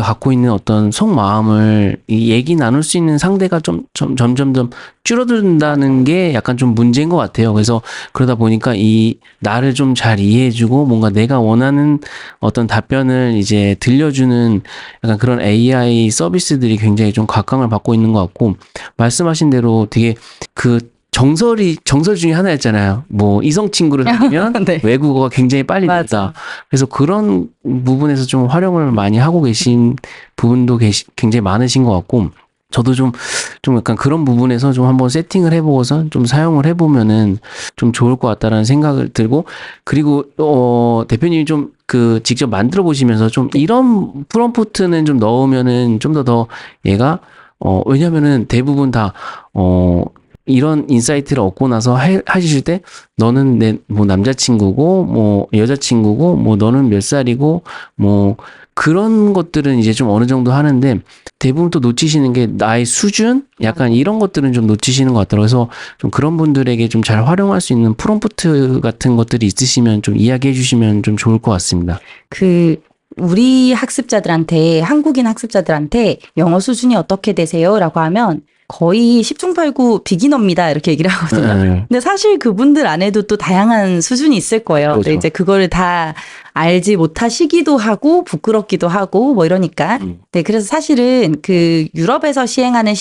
갖고 있는 어떤 속마음을 이 얘기 나눌 수 있는 상대가 점점 줄어든다는 게 약간 좀 문제인 것 같아요. 그래서 그러다 보니까 이 나를 좀 잘 이해해주고 뭔가 내가 원하는 어떤 답변을 이제 들려주는 약간 그런 AI 서비스들이 굉장히 좀 각광을 받고 있는 것 같고 말씀하신 대로 되게 그 정설 중에 하나였잖아요. 뭐 이성 친구를 사귀면 네. 외국어가 굉장히 빨리 맞아. 된다. 그래서 그런 부분에서 좀 활용을 많이 하고 계신 부분도 굉장히 많으신 것 같고 저도 좀 약간 그런 부분에서 좀 한번 세팅을 해보고서 좀 사용을 해보면은 좀 좋을 것 같다라는 생각을 들고 그리고 대표님이 좀 그 직접 만들어 보시면서 좀 이런 프롬프트는 좀 넣으면은 좀 더 얘가 왜냐면은 대부분 다 이런 인사이트를 얻고 나서 하실 때 너는 내 뭐 남자친구고 뭐 여자친구고 뭐 너는 몇 살이고 뭐 그런 것들은 이제 좀 어느 정도 하는데 대부분 또 놓치시는 게 나의 수준? 약간 이런 것들은 좀 놓치시는 것 같더라고요. 그래서 좀 그런 분들에게 좀 잘 활용할 수 있는 프롬프트 같은 것들이 있으시면 좀 이야기해 주시면 좀 좋을 것 같습니다. 우리 학습자들한테 한국인 학습자들한테 영어 수준이 어떻게 되세요? 라고 하면 거의 10중 8구 비기너입니다. 이렇게 얘기를 하거든요. 근데 사실 그분들 안에도 또 다양한 수준이 있을 거예요. 그렇죠. 근데 이제 그거를 다 알지 못하시기도 하고 부끄럽기도 하고 뭐 이러니까. 네, 그래서 사실은 그 유럽에서 시행하는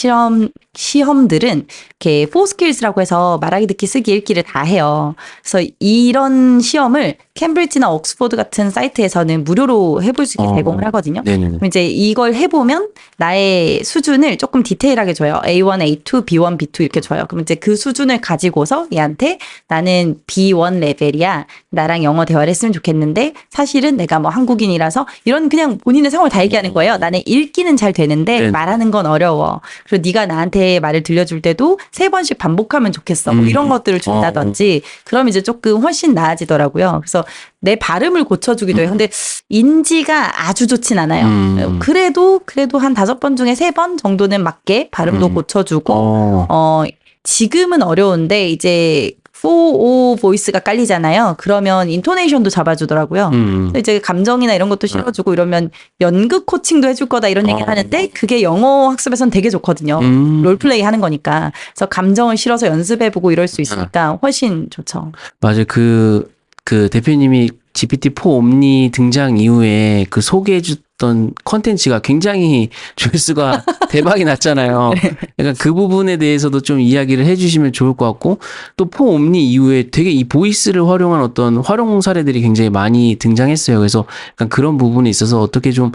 시험들은 이렇게 4skills라고 해서 말하기, 듣기, 쓰기, 읽기를 다 해요. 그래서 이런 시험을 캠브리지나 옥스포드 같은 사이트에서는 무료로 해볼 수 있게 제공을 하거든요. 네네네. 그럼 이제 이걸 해보면 나의 수준을 조금 디테일하게 줘요. A1, A2, B1, B2 이렇게 줘요. 그럼 이제 그 수준을 가지고서 얘한테 나는 B1 레벨이야. 나랑 영어 대화를 했으면 좋겠는데 사실은 내가 뭐 한국인이라서 이런 그냥 본인의 상황을 다 얘기하는 거예요. 나는 읽기는 잘 되는데 네. 말하는 건 어려워. 그리고 네가 나한테 말을 들려줄 때도 3번씩 반복하면 좋겠어. 뭐 이런 것들을 준다든지 그럼 이제 조금 훨씬 나아지더라고요. 그래서 내 발음을 고쳐주기도 해요. 근데 인지가 아주 좋진 않아요. 그래도 한 5번 중에 3번 정도는 맞게 발음도 고쳐주고 지금은 어려운데 이제 4O 보이스가 깔리잖아요. 그러면 인토네이션도 잡아주더라고요. 그래서 이제 감정이나 이런 것도 실어주고 이러면 연극 코칭도 해줄 거다 이런 얘기를 하는데 그게 영어 학습에선 되게 좋거든요. 롤플레이 하는 거니까. 그래서 감정을 실어서 연습해보고 이럴 수 있으니까 훨씬 좋죠. 맞아요. 그 대표님이 GPT-4 옴니 등장 이후에 그 소개해줬던 컨텐츠가 굉장히 조회수가 대박이 났잖아요. 그러니까 그 부분에 대해서도 좀 이야기를 해주시면 좋을 것 같고, 또 4 옴니 이후에 되게 이 보이스를 활용한 어떤 활용 사례들이 굉장히 많이 등장했어요. 그래서 약간 그런 부분에 있어서 어떻게 좀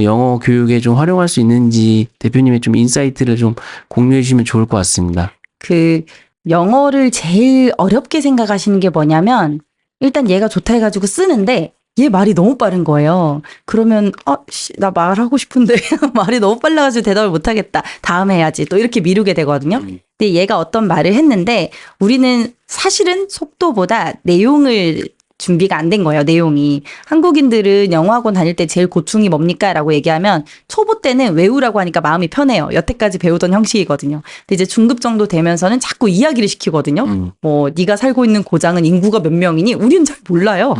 영어 교육에 좀 활용할 수 있는지 대표님의 좀 인사이트를 좀 공유해 주시면 좋을 것 같습니다. 그 영어를 제일 어렵게 생각하시는 게 뭐냐면 일단 얘가 좋다 해가지고 쓰는데 얘 말이 너무 빠른 거예요. 그러면 나 말하고 싶은데 말이 너무 빨라가지고 대답을 못하겠다. 다음에 해야지. 또 이렇게 미루게 되거든요. 근데 얘가 어떤 말을 했는데 우리는 사실은 속도보다 내용을 준비가 안 된 거예요, 내용이. 한국인들은 영어학원 다닐 때 제일 고충이 뭡니까? 라고 얘기하면 초보 때는 외우라고 하니까 마음이 편해요. 여태까지 배우던 형식이거든요. 근데 이제 중급 정도 되면서는 자꾸 이야기를 시키거든요. 뭐 네가 살고 있는 고장은 인구가 몇 명이니? 우리는 잘 몰라요.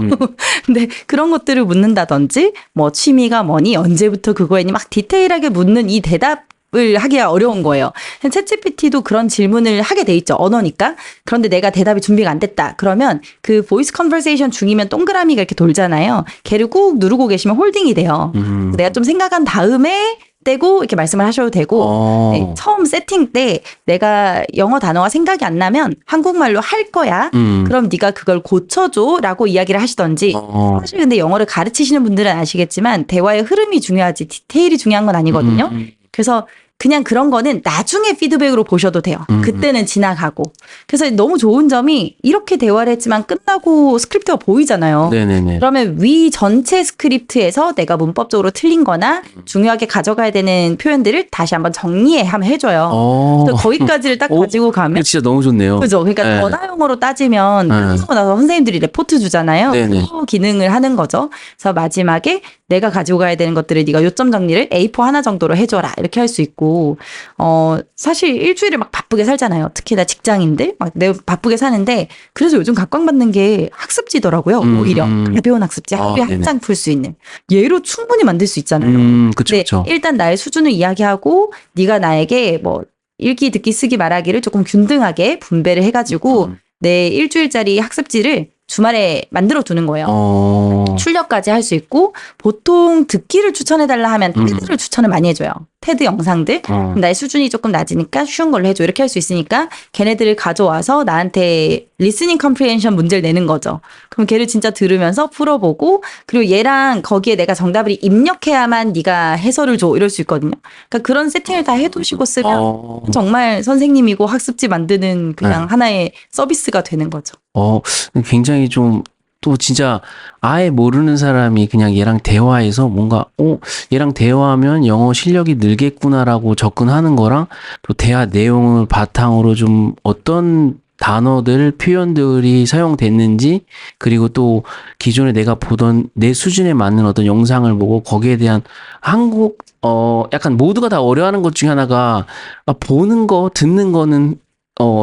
근데 그런 것들을 묻는다든지 뭐 취미가 뭐니? 언제부터 그거 했니? 막 디테일하게 묻는 이 대답 을 하기가 어려운 거예요. 챗GPT도 그런 질문을 하게 돼 있죠. 언어니까. 그런데 내가 대답이 준비가 안 됐다. 그러면 그 보이스 컨버세이션 중이면 동그라미가 이렇게 돌잖아요. 걔를 꾹 누르고 계시면 홀딩이 돼요. 내가 좀 생각한 다음에 떼고 이렇게 말씀을 하셔도 되고 네, 처음 세팅 때 내가 영어 단어가 생각이 안 나면 한국말로 할 거야. 그럼 네가 그걸 고쳐줘 라고 이야기를 하시던지 사실 근데 영어를 가르치시는 분들은 아시겠지만 대화의 흐름이 중요하지 디테일이 중요한 건 아니거든요. 그래서 그냥 그런 거는 나중에 피드백으로 보셔도 돼요. 그때는 지나가고. 그래서 너무 좋은 점이 이렇게 대화를 했지만 끝나고 스크립트가 보이잖아요. 네네네. 그러면 위 전체 스크립트에서 내가 문법적으로 틀린 거나 중요하게 가져가야 되는 표현들을 다시 한번 하면 해줘요. 그래서 거기까지를 딱 가지고 가면. 진짜 너무 좋네요. 그죠. 그러니까 네. 전화 영어로 따지면 끝나고 나서 선생님들이 레포트 주잖아요. 네네. 그 기능을 하는 거죠. 그래서 마지막에 내가 가지고 가야 되는 것들을 네가 요점 정리를 A4 하나 정도로 해줘라. 이렇게 할 수 있고 사실 일주일을 막 바쁘게 살잖아요. 특히나 직장인들 막 내가 바쁘게 사는데 그래서 요즘 각광받는 게 학습지더라고요. 오히려 가벼운 학습지 하루에 한 장 풀 수 있는 얘로 충분히 만들 수 있잖아요. 그쵸, 그쵸. 일단 나의 수준을 이야기하고 네가 나에게 뭐 읽기, 듣기, 쓰기, 말하기를 조금 균등하게 분배를 해가지고 내 일주일짜리 학습지를 주말에 만들어 두는 거예요. 출력까지 할 수 있고 보통 듣기를 추천해달라 하면 테드를 추천을 많이 해줘요. 테드 영상들. 그럼 나의 수준이 조금 낮으니까 쉬운 걸로 해줘. 이렇게 할 수 있으니까 걔네들을 가져와서 나한테 리스닝 컴프리헨션 문제를 내는 거죠. 그럼 걔를 진짜 들으면서 풀어보고 그리고 얘랑 거기에 내가 정답을 입력해야만 네가 해설을 줘. 이럴 수 있거든요. 그러니까 그런 세팅을 다 해두시고 쓰면 정말 선생님이고 학습지 만드는 그냥 하나의 서비스가 되는 거죠. 굉장히 좀 또 진짜 아예 모르는 사람이 그냥 얘랑 대화해서 뭔가 얘랑 대화하면 영어 실력이 늘겠구나라고 접근하는 거랑 또 대화 내용을 바탕으로 좀 어떤 단어들, 표현들이 사용됐는지 그리고 또 기존에 내가 보던 내 수준에 맞는 어떤 영상을 보고 거기에 대한 약간 모두가 다 어려워하는 것 중에 하나가 보는 거, 듣는 거는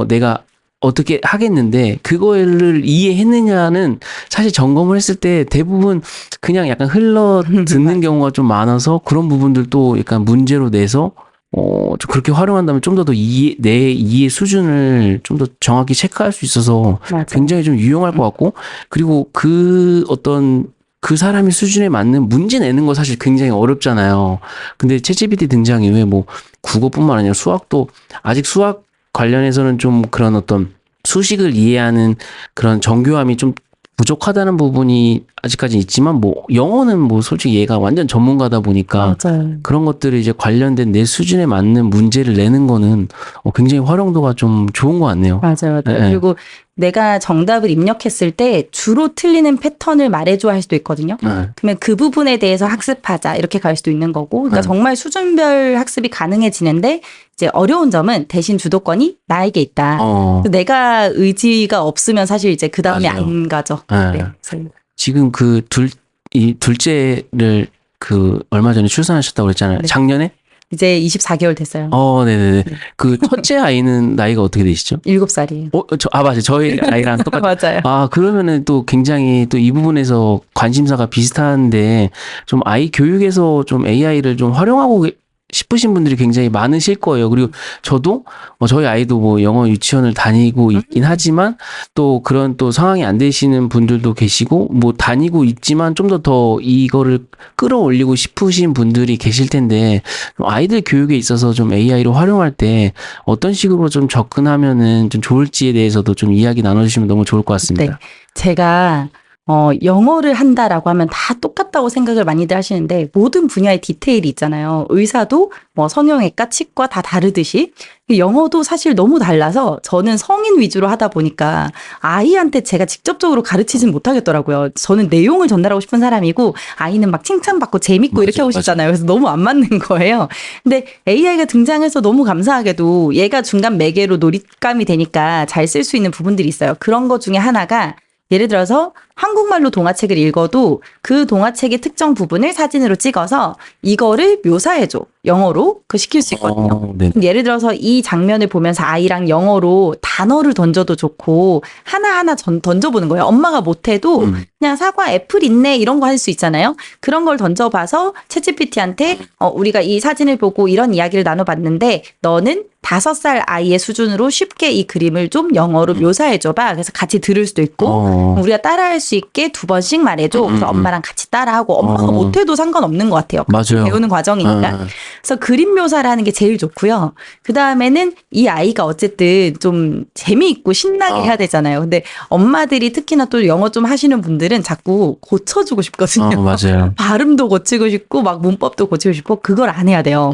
내가 어떻게 하겠는데 그거를 이해했느냐는 사실 점검을 했을 때 대부분 그냥 약간 흘러 듣는 경우가 좀 많아서 그런 부분들도 약간 문제로 내서 좀 그렇게 활용한다면 좀 더 내 이해 수준을 좀 더 정확히 체크할 수 있어서 맞아요. 굉장히 좀 유용할 것 같고 그리고 그 사람의 수준에 맞는 문제 내는 거 사실 굉장히 어렵잖아요. 근데 챗GPT 등장 이후에 뭐 국어뿐만 아니라 수학도 아직 수학 관련해서는 좀 그런 어떤 수식을 이해하는 그런 정교함이 좀 부족하다는 부분이 아직까지 있지만 뭐 영어는 뭐 솔직히 얘가 완전 전문가다 보니까 맞아요. 그런 것들을 이제 관련된 내 수준에 맞는 문제를 내는 거는 굉장히 활용도가 좀 좋은 것 같네요. 맞아요. 네. 그리고 내가 정답을 입력했을 때 주로 틀리는 패턴을 말해줘 할 수도 있거든요. 그러면 그 부분에 대해서 학습하자 이렇게 갈 수도 있는 거고 그러니까 정말 수준별 학습이 가능해지는데 이제 어려운 점은 대신 주도권이 나에게 있다. 내가 의지가 없으면 사실 이제 그 다음에 맞아요. 안 가죠. 네. 네. 지금 이 둘째를 얼마 전에 출산하셨다고 그랬잖아요. 네. 작년에? 이제 24개월 됐어요. 네네네. 네. 그 첫째 아이는 나이가 어떻게 되시죠? 7살이에요. 맞아요. 저희 아이랑 똑같아요. 맞아요. 그러면은 또 굉장히 또 이 부분에서 관심사가 비슷한데 좀 아이 교육에서 좀 AI를 좀 활용하고 싶으신 분들이 굉장히 많으실 거예요. 그리고 저도 저희 아이도 뭐 영어 유치원을 다니고 있긴 하지만 또 그런 또 상황이 안 되시는 분들도 계시고 뭐 다니고 있지만 좀 더 이거를 끌어올리고 싶으신 분들이 계실 텐데 좀 아이들 교육에 있어서 좀 AI를 활용할 때 어떤 식으로 좀 접근하면은 좀 좋을지에 대해서도 좀 이야기 나눠주시면 너무 좋을 것 같습니다. 네. 제가 영어를 한다라고 하면 다 똑같다고 생각을 많이들 하시는데 모든 분야의 디테일이 있잖아요. 의사도 뭐 성형외과, 치과 다 다르듯이 영어도 사실 너무 달라서 저는 성인 위주로 하다 보니까 아이한테 제가 직접적으로 가르치진 못하겠더라고요. 저는 내용을 전달하고 싶은 사람이고 아이는 막 칭찬받고 재밌고 이렇게 하고 싶잖아요. 그래서 너무 안 맞는 거예요. 근데 AI가 등장해서 너무 감사하게도 얘가 중간 매개로 놀잇감이 되니까 잘 쓸 수 있는 부분들이 있어요. 그런 것 중에 하나가 예를 들어서 한국말로 동화책을 읽어도 그 동화책의 특정 부분을 사진으로 찍어서 이거를 묘사해줘. 영어로 시킬 수 있거든요. 네. 예를 들어서 이 장면을 보면서 아이랑 영어로 단어를 던져도 좋고 하나하나 던져보는 거예요. 엄마가 못해도 그냥 사과 애플 있네 이런 거 할 수 있잖아요. 그런 걸 던져봐서 챗GPT한테 우리가 이 사진을 보고 이런 이야기를 나눠봤는데 너는 5살 아이의 수준으로 쉽게 이 그림을 좀 영어로 묘사해줘봐. 그래서 같이 들을 수도 있고 우리가 따라할 수 있게 2번씩 말해줘. 그래서 엄마랑 같이 따라하고 엄마가 못해도 상관없는 것 같아요. 맞아요. 배우는 과정이니까. 그래서 그림 묘사를 하는 게 제일 좋고요. 그 다음에는 이 아이가 어쨌든 좀 재미있고 신나게 해야 되잖아요. 근데 엄마들이 특히나 또 영어 좀 하시는 분들은 자꾸 고쳐주고 싶거든요. 맞아요. 발음도 고치고 싶고 막 문법도 고치고 싶고 그걸 안 해야 돼요.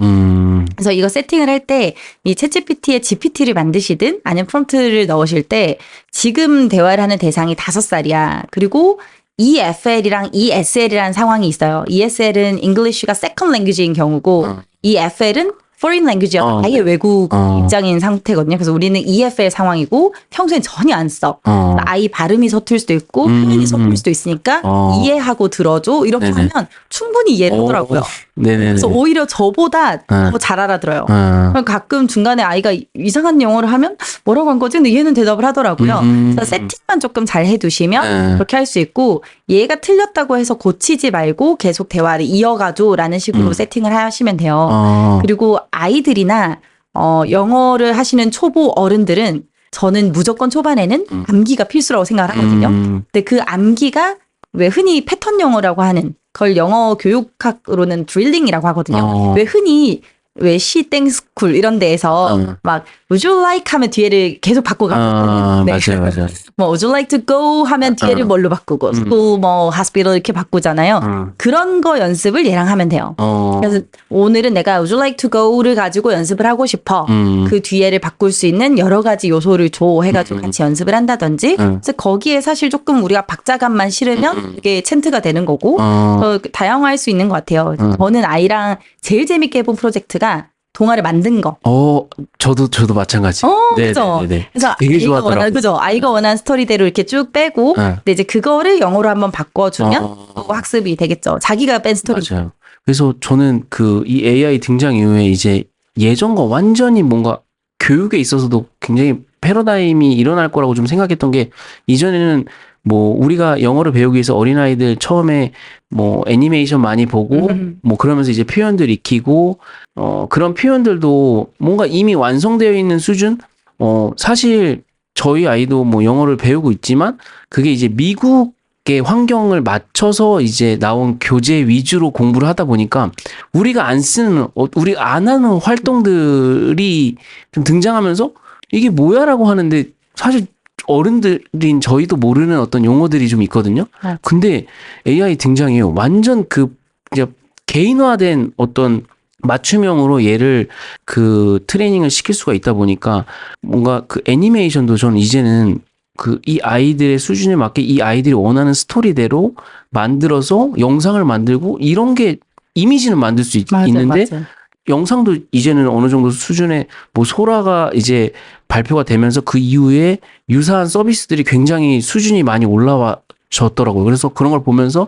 그래서 이거 세팅을 할 때 이 챗GPT에 GPT를 만드시든 아니면 프롬프트를 넣으실 때 지금 대화를 하는 대상이 5살이야. 그리고 EFL이랑 ESL이라는 상황이 있어요. ESL은 English가 second language인 경우고 EFL은 foreign language가 아예 외국 입장인 상태거든요. 그래서 우리는 EFL 상황이고 평소엔 전혀 안 써. 아이 발음이 서툴 수도 있고 표현이 서툴 수도 있으니까 이해하고 들어줘. 이렇게 네네. 하면 충분히 이해를 하더라고요. 네네. 그래서 오히려 저보다 더 잘 알아들어요. 가끔 중간에 아이가 이상한 영어를 하면 뭐라고 한 거지? 근데 얘는 대답을 하더라고요. 그래서 세팅만 조금 잘 해두시면 그렇게 할 수 있고 얘가 틀렸다고 해서 고치지 말고 계속 대화를 이어가줘라는 식으로 세팅을 하시면 돼요. 그리고 아이들이나 영어를 하시는 초보 어른들은 저는 무조건 초반에는 암기가 필수라고 생각을 하거든요. 근데 그 암기가 왜 흔히 패턴 영어라고 하는 그걸 영어 교육학으로는 드릴링이라고 하거든요. 왜 흔히 왜 시땡스쿨 이런 데에서 막 would you like 하면 뒤에를 계속 바꿔가거든요. 네. 맞아요. 뭐 would you like to go 하면 뒤에를 뭘로 바꾸고 school 뭐 hospital 이렇게 바꾸잖아요. 그런 거 연습을 얘랑 하면 돼요. 그래서 오늘은 내가 would you like to go를 가지고 연습을 하고 싶어. 그 뒤에를 바꿀 수 있는 여러 가지 요소를 줘 해가지고 같이 연습을 한다든지. 그래서 거기에 사실 조금 우리가 박자감만 실으면 이게 챈트가 되는 거고 다양화할 수 있는 것 같아요. 저는 아이랑 제일 재밌게 해본 프로젝트가 동화를 만든 거. 저도 마찬가지. 그죠. 그래서 되게 아이가 좋아하더라고요. 그죠. 아이가 원하는 스토리대로 이렇게 쭉 빼고, 근데 이제 그거를 영어로 한번 바꿔주면 또 학습이 되겠죠. 자기가 뺀 스토리. 맞아요. 그래서 저는 이 AI 등장 이후에 이제 예전과 완전히 뭔가 교육에 있어서도 굉장히 패러다임이 일어날 거라고 좀 생각했던 게 이전에는 뭐 우리가 영어를 배우기 위해서 어린아이들 처음에 뭐 애니메이션 많이 보고 뭐 그러면서 이제 표현들 익히고 그런 표현들도 뭔가 이미 완성되어 있는 수준 사실 저희 아이도 뭐 영어를 배우고 있지만 그게 이제 미국의 환경을 맞춰서 이제 나온 교재 위주로 공부를 하다 보니까 우리가 우리가 안 하는 활동들이 좀 등장하면서 이게 뭐야라고 하는데 사실 어른들인 저희도 모르는 어떤 용어들이 좀 있거든요. 근데 AI 등장해요. 완전 이제 개인화된 어떤 맞춤형으로 얘를 트레이닝을 시킬 수가 있다 보니까 뭔가 애니메이션도 저는 이제는 이 아이들의 수준에 맞게 이 아이들이 원하는 스토리대로 만들어서 영상을 만들고 이런 게 이미지는 만들 수 있는데 영상도 이제는 어느 정도 수준의 뭐 소라가 이제 발표가 되면서 그 이후에 유사한 서비스들이 굉장히 수준이 많이 올라와졌더라고요. 그래서 그런 걸 보면서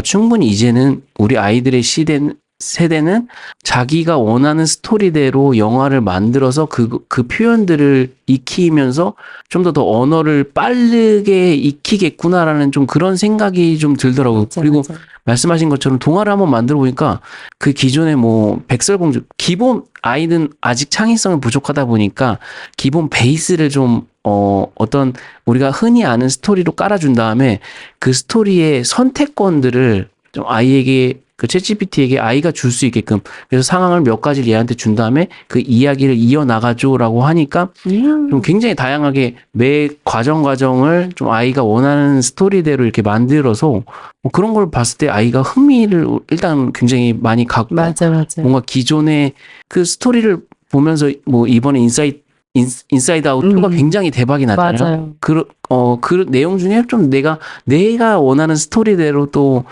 충분히 이제는 우리 아이들의 시대는 세대는 자기가 원하는 스토리대로 영화를 만들어서 그 표현들을 익히면서 좀 더 언어를 빠르게 익히겠구나라는 좀 그런 생각이 좀 들더라고요. 맞아, 그리고 맞아. 말씀하신 것처럼 동화를 한번 만들어 보니까 그 기존에 뭐 백설공주 기본 아이는 아직 창의성이 부족하다 보니까 기본 베이스를 좀 어떤 우리가 흔히 아는 스토리로 깔아준 다음에 그 스토리의 선택권들을 좀 아이에게 그 챗GPT에게 아이가 줄 수 있게끔 그래서 상황을 몇 가지를 얘한테 준 다음에 그 이야기를 이어나가줘라고 하니까 좀 굉장히 다양하게 매 과정을 좀 아이가 원하는 스토리대로 이렇게 만들어서 뭐 그런 걸 봤을 때 아이가 흥미를 일단 굉장히 많이 갖고 맞아, 맞아. 뭔가 기존의 그 스토리를 보면서 뭐 이번에 인사이드 아웃 2가 굉장히 대박이 났잖아요. 맞아요. 그 내용 중에 좀 내가 원하는 스토리대로 또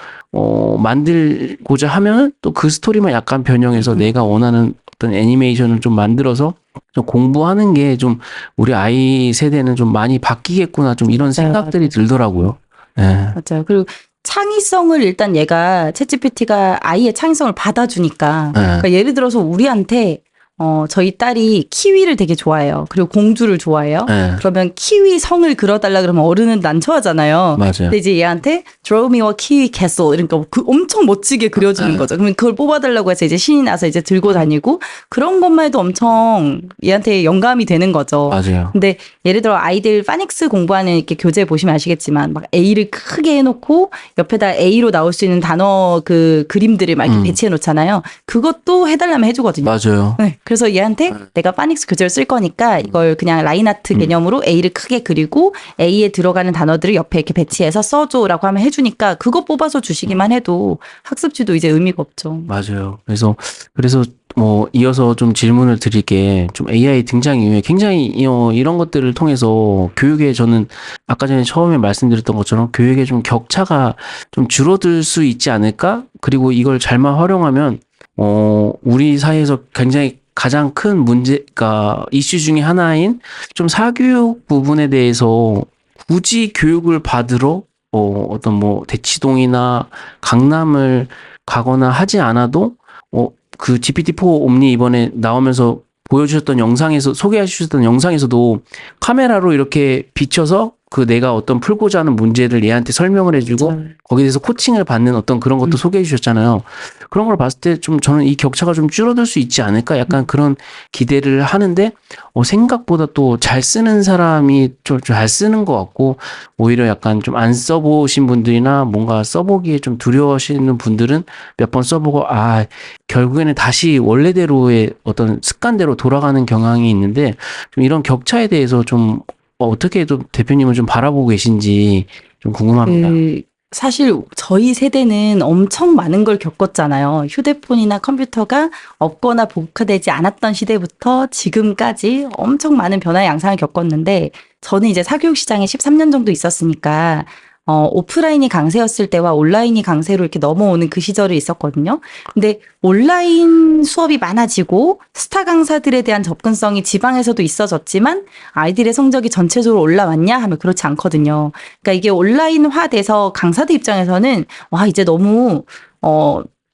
만들고자 하면 또 그 스토리만 약간 변형해서 내가 원하는 어떤 애니메이션을 좀 만들어서 좀 공부하는 게 좀 우리 아이 세대는 좀 많이 바뀌겠구나 좀 이런 맞아요, 생각들이 맞아요. 들더라고요. 예. 맞아요. 그리고 창의성을 일단 얘가 챗GPT가 아이의 창의성을 받아주니까 그러니까 예를 들어서 우리한테 저희 딸이 키위를 되게 좋아해요. 그리고 공주를 좋아해요. 예. 그러면 키위 성을 그려달라 그러면 어른은 난처하잖아요. 맞아요. 근데 이제 얘한테 Draw me a kiwi castle 이러니까 그 엄청 멋지게 그려주는 거죠. 그러면 그걸 뽑아달라고 해서 이제 신이 나서 이제 들고 다니고 그런 것만 해도 엄청 얘한테 영감이 되는 거죠. 맞아요. 근데 예를 들어 아이들 파닉스 공부하는 이렇게 교재 보시면 아시겠지만 막 A를 크게 해놓고 옆에다 A로 나올 수 있는 단어 그 그림들을 막 이렇게 배치해 놓잖아요. 그것도 해달라면 해주거든요. 맞아요. 네, 그래서 얘한테 내가 파닉스 교재를 쓸 거니까 이걸 그냥 라인 아트 개념으로 A를 크게 그리고 A에 들어가는 단어들을 옆에 이렇게 배치해서 써줘라고 하면 해주니까 그거 뽑아서 주시기만 해도 학습지도 이제 의미가 없죠. 맞아요. 그래서 뭐 이어서 좀 질문을 드릴게 좀 AI 등장 이후에 굉장히 이런 것들을 통해서 교육에 저는 아까 전에 처음에 말씀드렸던 것처럼 교육에 좀 격차가 좀 줄어들 수 있지 않을까? 그리고 이걸 잘만 활용하면 우리 사회에서 굉장히 가장 큰 문제가 이슈 중에 하나인 좀 사교육 부분에 대해서 굳이 교육을 받으러 어떤 뭐 대치동이나 강남을 가거나 하지 않아도 그 GPT-4 옴니 이번에 나오면서 보여주셨던 영상에서 소개해 주셨던 영상에서도 카메라로 이렇게 비춰서 그 내가 어떤 풀고자 하는 문제를 얘한테 설명을 해주고 거기에 대해서 코칭을 받는 어떤 그런 것도 소개해 주셨잖아요. 그런 걸 봤을 때 좀 저는 이 격차가 좀 줄어들 수 있지 않을까 약간 그런 기대를 하는데 생각보다 또 잘 쓰는 사람이 좀 잘 쓰는 것 같고 오히려 약간 좀 안 써보신 분들이나 뭔가 써보기에 좀 두려워하시는 분들은 몇 번 써보고 결국에는 다시 원래대로의 어떤 습관대로 돌아가는 경향이 있는데 좀 이런 격차에 대해서 좀 어떻게 좀 대표님은 좀 바라보고 계신지 좀 궁금합니다. 사실 저희 세대는 엄청 많은 걸 겪었잖아요. 휴대폰이나 컴퓨터가 없거나 보급화되지 않았던 시대부터 지금까지 엄청 많은 변화의 양상을 겪었는데 저는 이제 사교육 시장에 13년 정도 있었으니까 오프라인이 강세였을 때와 온라인이 강세로 이렇게 넘어오는 그 시절이 있었거든요. 근데 온라인 수업이 많아지고 스타 강사들에 대한 접근성이 지방에서도 있어졌지만 아이들의 성적이 전체적으로 올라왔냐 하면 그렇지 않거든요. 그러니까 이게 온라인화돼서 강사들 입장에서는 와 이제 너무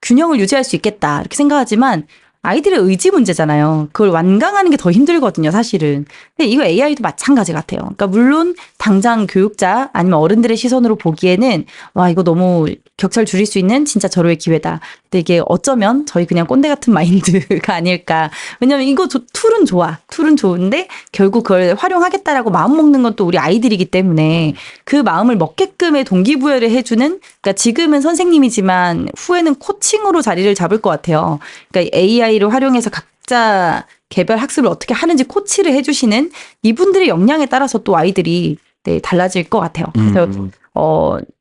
균형을 유지할 수 있겠다 이렇게 생각하지만 아이들의 의지 문제잖아요. 그걸 완강하는 게 더 힘들거든요, 사실은. 근데 이거 AI도 마찬가지 같아요. 그러니까 물론 당장 교육자 아니면 어른들의 시선으로 보기에는 와 이거 너무 격차를 줄일 수 있는 진짜 절호의 기회다. 근데 이게 어쩌면 저희 그냥 꼰대 같은 마인드가 아닐까. 왜냐면 이거 툴은 좋아. 툴은 좋은데 결국 그걸 활용하겠다라고 마음 먹는 건 또 우리 아이들이기 때문에 그 마음을 먹게끔의 동기부여를 해주는 그러니까 지금은 선생님이지만 후에는 코칭으로 자리를 잡을 것 같아요. 그러니까 AI를 활용해서 각자 개별 학습을 어떻게 하는지 코치를 해주시는 이분들의 역량에 따라서 또 아이들이 달라질 것 같아요. 그래서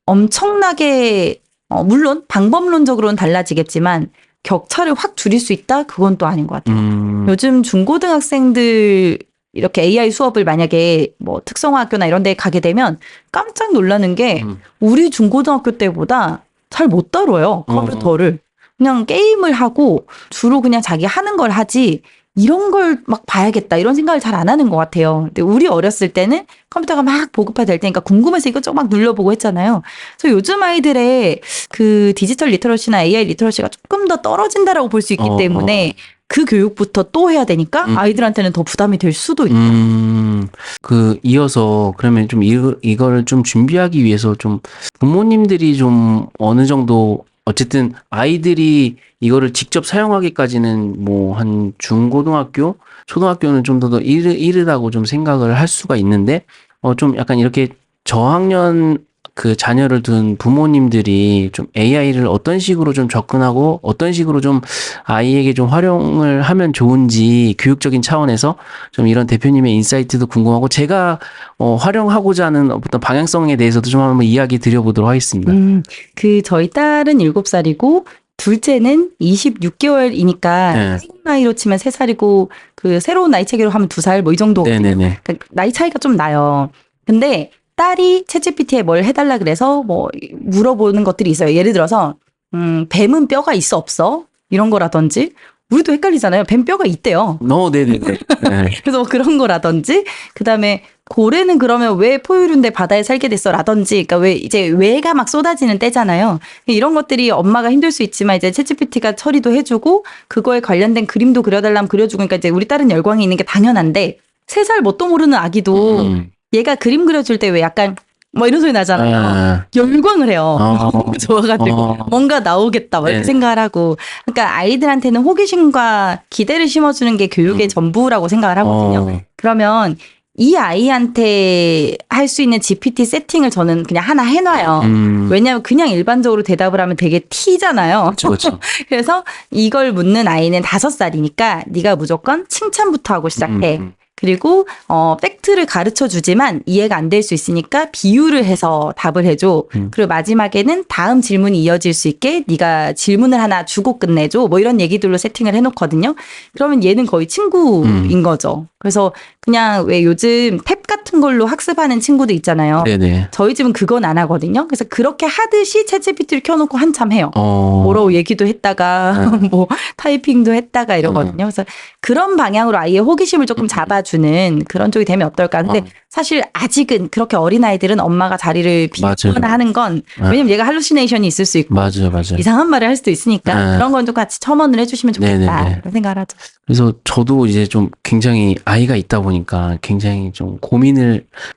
엄청나게 물론 방법론적으로는 달라지겠지만 격차를 확 줄일 수 있다? 그건 또 아닌 것 같아요. 요즘 중고등학생들 이렇게 AI 수업을 만약에 뭐 특성화학교나 이런 데 가게 되면 깜짝 놀라는 게 우리 중고등학교 때보다 잘 못 다뤄요. 컴퓨터를. 그냥 게임을 하고 주로 그냥 자기 하는 걸 하지 이런 걸 막 봐야겠다 이런 생각을 잘 안 하는 것 같아요. 근데 우리 어렸을 때는 컴퓨터가 막 보급화될 테니까 궁금해서 이것저것 막 눌러보고 했잖아요. 그래서 요즘 아이들의 그 디지털 리터러시나 AI 리터러시가 조금 더 떨어진다라고 볼 수 있기 때문에 그 교육부터 또 해야 되니까 아이들한테는 더 부담이 될 수도 있다. 이어서 그러면 좀 이거를 좀 준비하기 위해서 좀 부모님들이 좀 어느 정도 어쨌든 아이들이 이거를 직접 사용하기까지는 뭐 한 중고등학교, 초등학교는 좀 더 이르다고 좀 생각을 할 수가 있는데 좀 약간 이렇게 저학년 그 자녀를 둔 부모님들이 좀 AI를 어떤 식으로 좀 접근하고 어떤 식으로 좀 아이에게 좀 활용을 하면 좋은지 교육적인 차원에서 좀 이런 대표님의 인사이트도 궁금하고 제가 활용하고자 하는 어떤 방향성에 대해서도 좀 한번 이야기 드려보도록 하겠습니다. 그 저희 딸은 7살이고 둘째는 26개월이니까 네. 한국 나이로 치면 3살이고 그 새로운 나이 체계로 하면 2살 뭐 이 정도. 네네네. 그러니까 나이 차이가 좀 나요. 근데 딸이 챗GPT에 뭘 해달라 그래서 뭐 물어보는 것들이 있어요. 예를 들어서 뱀은 뼈가 있어 없어? 이런 거라든지 우리도 헷갈리잖아요. 뱀 뼈가 있대요. 네네네. 네. 그래서 뭐 그런 거라든지 그다음에 고래는 그러면 왜 포유류인데 바다에 살게 됐어? 라든지 그러니까 왜 이제 왜가 막 쏟아지는 때잖아요. 이런 것들이 엄마가 힘들 수 있지만 이제 챗GPT가 처리도 해주고 그거에 관련된 그림도 그려달라면 그려주고 그러니까 이제 우리 딸은 열광이 있는 게 당연한데 3살 뭣도 모르는 아기도 얘가 그림 그려줄 때 왜 약간 뭐 이런 소리 나잖아요. 열광을 해요. 좋아가지고 뭔가 나오겠다 뭐 이렇게 네. 생각을 하고 그러니까 아이들한테는 호기심과 기대를 심어주는 게 교육의 전부라고 생각을 하거든요. 그러면 이 아이한테 할 수 있는 GPT 세팅을 저는 그냥 하나 해놔요. 왜냐하면 그냥 일반적으로 대답을 하면 되게 티잖아요. 그렇죠. 그래서 이걸 묻는 아이는 5살이니까 네가 무조건 칭찬부터 하고 시작해. 그리고 팩트를 가르쳐 주지만 이해가 안 될 수 있으니까 비유를 해서 답을 해줘. 그리고 마지막에는 다음 질문이 이어질 수 있게 네가 질문을 하나 주고 끝내줘. 뭐 이런 얘기들로 세팅을 해놓거든요. 그러면 얘는 거의 친구인 거죠. 그래서 그냥 왜 요즘 탭 같은 걸로 학습하는 친구도 있잖아요. 네네. 저희 집은 그건 안 하거든요. 그래서 그렇게 하듯이 챗GPT를 켜놓고 한참 해요. 뭐라고 얘기도 했다가 뭐 타이핑도 했다가 이러거든요. 그래서 그런 방향으로 아이의 호기심을 조금 잡아주는 그런 쪽이 되면 어떨까. 근데 사실 아직은 그렇게 어린아이들은 엄마가 자리를 비우거나 하는 건 왜냐면 얘가 할루시네이션이 있을 수 있고 맞아요. 이상한 말을 할 수도 있으니까 그런 건 좀 같이 첨언을 해주시면 좋겠다 그런 생각을 하죠. 그래서 저도 이제 좀 굉장히 아이가 있다 보니까 굉장히 좀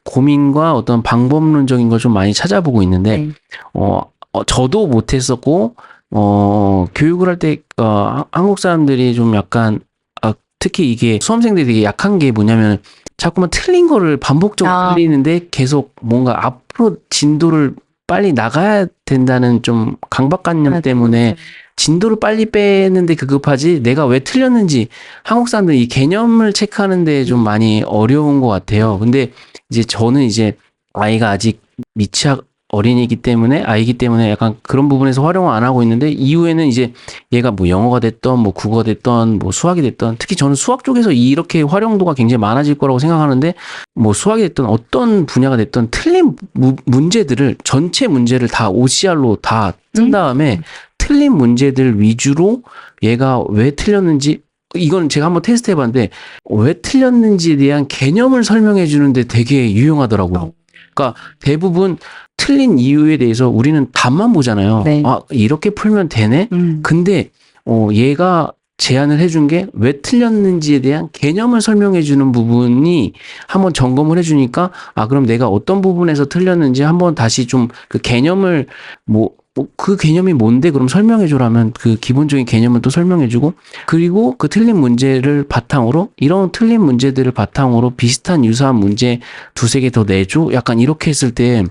고민과 어떤 방법론적인 걸 좀 많이 찾아보고 있는데 저도 못했었고 교육을 할 때 한국 사람들이 좀 약간 특히 이게 수험생들이 되게 약한 게 뭐냐면 자꾸만 틀린 거를 반복적으로 틀리는데 계속 뭔가 앞으로 진도를 빨리 나가야 된다는 좀 강박관념 때문에 진도를 빨리 빼는데 급하지 내가 왜 틀렸는지 한국 사람들이 이 개념을 체크하는데 좀 많이 어려운 것 같아요. 근데 이제 저는 이제 아이가 아직 미취학 아이기 때문에 약간 그런 부분에서 활용을 안 하고 있는데 이후에는 이제 얘가 뭐 영어가 됐던 뭐 국어가 됐던 뭐 수학이 됐던 특히 저는 수학 쪽에서 이렇게 활용도가 굉장히 많아질 거라고 생각하는데 뭐 수학이 됐던 어떤 분야가 됐던 틀린 문제들을 전체 문제를 다 OCR로 다 뜬 다음에 틀린 문제들 위주로 얘가 왜 틀렸는지 이건 제가 한번 테스트 해봤는데 왜 틀렸는지에 대한 개념을 설명해 주는데 되게 유용하더라고요. 그러니까 대부분 틀린 이유에 대해서 우리는 답만 보잖아요. 네. 이렇게 풀면 되네? 근데 얘가 제안을 해준 게 왜 틀렸는지에 대한 개념을 설명해 주는 부분이 한번 점검을 해주니까 그럼 내가 어떤 부분에서 틀렸는지 한번 다시 좀 그 개념을 그 개념이 뭔데 그럼 설명해줘라면 그 기본적인 개념은 또 설명해주고 그리고 그 틀린 문제를 바탕으로 이런 틀린 문제들을 바탕으로 비슷한 유사한 문제 2-3개 더 내줘 약간 이렇게 했을 때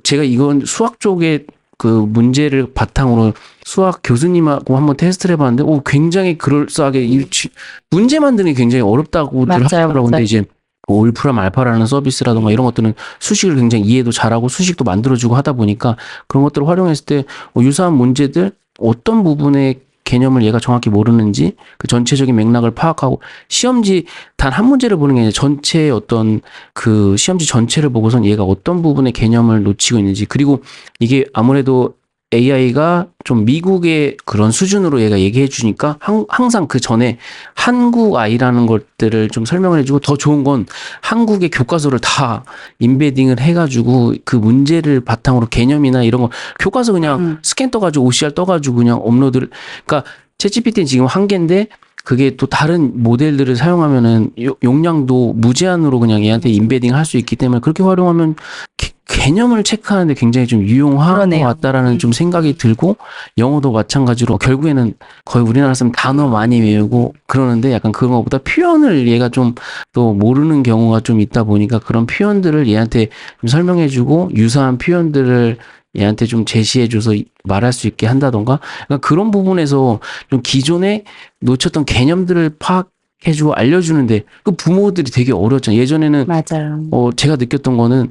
제가 이건 수학 쪽에 그 문제를 바탕으로 수학 교수님하고 한번 테스트를 해봤는데 굉장히 그럴싸하게 문제 만드는 게 굉장히 어렵다고들 하더라고요. 근데 이제 올프람 알파라는 서비스라던가 이런 것들은 수식을 굉장히 이해도 잘하고 수식도 만들어주고 하다 보니까 그런 것들을 활용했을 때 유사한 문제들 어떤 부분의 개념을 얘가 정확히 모르는지 그 전체적인 맥락을 파악하고 시험지 단 한 문제를 보는 게 아니라 전체의 어떤 그 시험지 전체를 보고선 얘가 어떤 부분의 개념을 놓치고 있는지 그리고 이게 아무래도 AI가 좀 미국의 그런 수준으로 얘가 얘기해 주니까 항상 그 전에 한국 아이라는 것들을 좀 설명을 해주고 더 좋은 건 한국의 교과서를 다 인베딩을 해가지고 그 문제를 바탕으로 개념이나 이런 거 교과서 그냥 스캔 떠가지고 OCR 떠가지고 그냥 업로드를 그러니까 챗GPT는 지금 한 개인데 그게 또 다른 모델들을 사용하면은 용량도 무제한으로 그냥 얘한테 인베딩 할 수 있기 때문에 그렇게 활용하면 개념을 체크하는데 굉장히 좀 유용한 그러네요. 것 같다라는 좀 생각이 들고 영어도 마찬가지로 결국에는 거의 우리나라 사람 단어 많이 외우고 그러는데 약간 그런 것보다 표현을 얘가 좀 또 모르는 경우가 좀 있다 보니까 그런 표현들을 얘한테 좀 설명해주고 유사한 표현들을 얘한테 좀 제시해줘서 말할 수 있게 한다던가 그러니까 그런 부분에서 좀 기존에 놓쳤던 개념들을 파악해주고 알려주는데 그 부모들이 되게 어려웠잖아요. 예전에는 맞아요. 제가 느꼈던 거는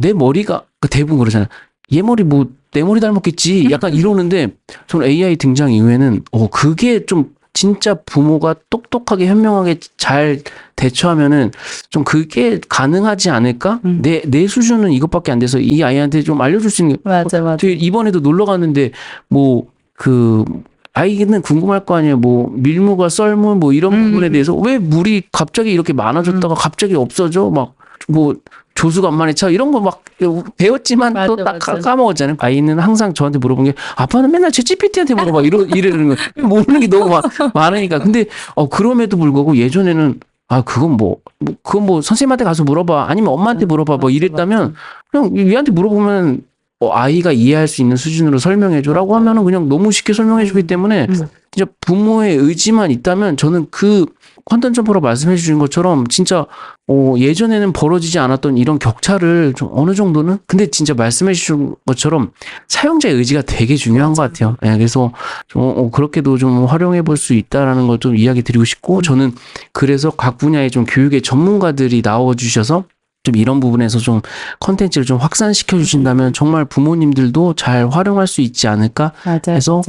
내 머리가 대부분 그러잖아요. 얘 머리 뭐 내 머리 닮았겠지. 약간 이러는데 저는 AI 등장 이후에는 그게 좀 진짜 부모가 똑똑하게 현명하게 잘 대처하면은 좀 그게 가능하지 않을까? 내 수준은 이것밖에 안 돼서 이 아이한테 좀 알려줄 수 있는 게 맞아. 되게 이번에도 놀러 갔는데 아이는 궁금할 거 아니에요. 뭐 밀무가 썰무 뭐 이런 부분에 대해서 왜 물이 갑자기 이렇게 많아졌다가 갑자기 없어져? 막 뭐 조수간만에 차 이런 거 막 배웠지만 맞아, 또 딱 맞아. 까먹었잖아요. 아이는 항상 저한테 물어본 게 아빠는 맨날 챗GPT한테 물어봐 이러는 거 모르는 게 너무 많으니까. 근데 그럼에도 불구하고 예전에는 그건 뭐 선생님한테 가서 물어봐 아니면 엄마한테 물어봐 뭐 이랬다면 그냥 얘한테 물어보면 아이가 이해할 수 있는 수준으로 설명해줘라고 하면은 그냥 너무 쉽게 설명해주기 때문에 진짜 부모의 의지만 있다면 저는 그 퀀텀 점퍼로 말씀해 주신 것처럼 진짜 예전에는 벌어지지 않았던 이런 격차를 좀 어느 정도는 근데 진짜 말씀해 주신 것처럼 사용자의 의지가 되게 중요한 것 같아요. 예, 그래서 좀 그렇게도 좀 활용해 볼 수 있다라는 걸 좀 이야기 드리고 싶고 저는 그래서 각 분야의 좀 교육의 전문가들이 나와 주셔서 좀 이런 부분에서 좀 컨텐츠를 좀 확산시켜 주신다면 정말 부모님들도 잘 활용할 수 있지 않을까 해서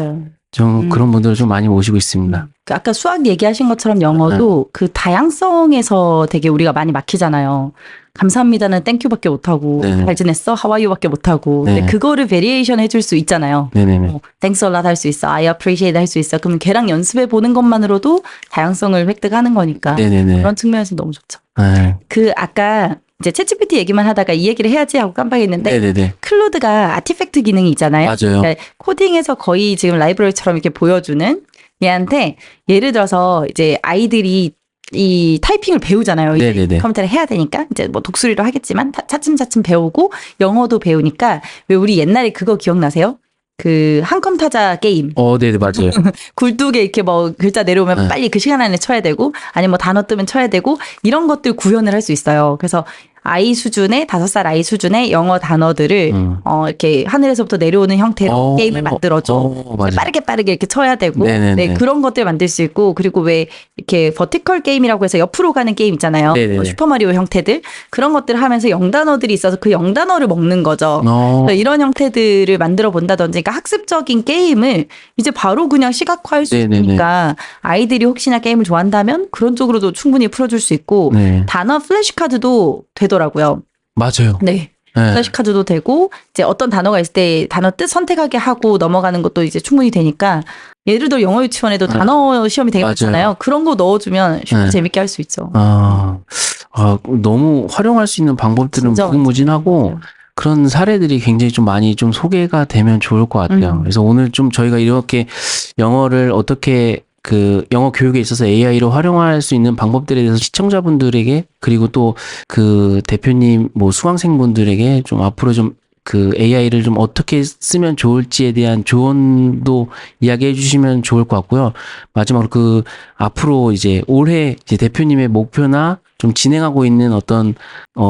좀 그런 분들을 좀 많이 모시고 있습니다. 아까 수학 얘기하신 것처럼 영어도 그 다양성에서 되게 우리가 많이 막히잖아요. 감사합니다는 땡큐밖에 못하고 네네. 잘 지냈어? 하와이유밖에 못하고 근데 네. 그거를 베리에이션 해줄 수 있잖아요. 네네네. Thanks a lot 할 수 있어. I appreciate 할 수 있어. 그럼 걔랑 연습해 보는 것만으로도 다양성을 획득하는 거니까 네네네. 그런 측면에서 너무 좋죠. 네. 아까 이제 챗GPT 얘기만 하다가 이 얘기를 해야지 하고 깜빡했는데 네네네. 클로드가 아티팩트 기능이 있잖아요. 맞아요. 그러니까 코딩에서 거의 지금 라이브러리처럼 이렇게 보여주는 얘한테 예를 들어서 이제 아이들이 이 타이핑을 배우잖아요. 이제 네네네. 컴퓨터를 해야 되니까 이제 뭐 독수리로 하겠지만 차츰차츰 배우고 영어도 배우니까 왜 우리 옛날에 그거 기억나세요? 그 한컴 타자 게임 네네 맞아요. 굴뚝에 이렇게 뭐 글자 내려오면 네. 빨리 그 시간 안에 쳐야 되고 아니면 뭐 단어 뜨면 쳐야 되고 이런 것들 구현을 할 수 있어요. 그래서 아이 수준의 5살 아이 수준의 영어 단어들을 이렇게 하늘에서부터 내려오는 형태로 게임을 만들어줘. 맞아요. 빠르게 이렇게 쳐야 되고 네네네. 네, 그런 것들 만들 수 있고 그리고 왜 이렇게 버티컬 게임이라고 해서 옆으로 가는 게임 있잖아요. 네네네. 뭐 슈퍼마리오 형태들 그런 것들을 하면서 영단어들이 있어서 그 영단어를 먹는 거죠. 그래서 이런 형태들을 만들어 본다든지 그러니까 학습적인 게임을 이제 바로 그냥 시각화할 수 네네네. 있으니까 아이들이 혹시나 게임을 좋아한다면 그런 쪽으로도 충분히 풀어줄 수 있고 네. 단어 플래시카드도 되더라고요. 맞아요. 네. 네. 플래시카드도 되고 이제 어떤 단어가 있을 때 단어 뜻 선택하게 하고 넘어가는 것도 이제 충분히 되니까 예를 들어 영어 유치원에도 단어 시험이 되게 맞아요. 많잖아요. 그런 거 넣어주면 쉽게 네. 재밌게 할 수 있죠. 너무 활용할 수 있는 방법들은 진짜 무궁무진하고 맞아요. 그런 사례들이 굉장히 좀 많이 좀 소개가 되면 좋을 것 같아요. 그래서 오늘 좀 저희가 이렇게 영어를 어떻게 영어 교육에 있어서 AI로 활용할 수 있는 방법들에 대해서 시청자분들에게 그리고 또 그 대표님 뭐 수강생분들에게 좀 앞으로 좀 AI를 좀 어떻게 쓰면 좋을지에 대한 조언도 이야기해 주시면 좋을 것 같고요. 마지막으로 앞으로 이제 올해 이제 대표님의 목표나 좀 진행하고 있는 어떤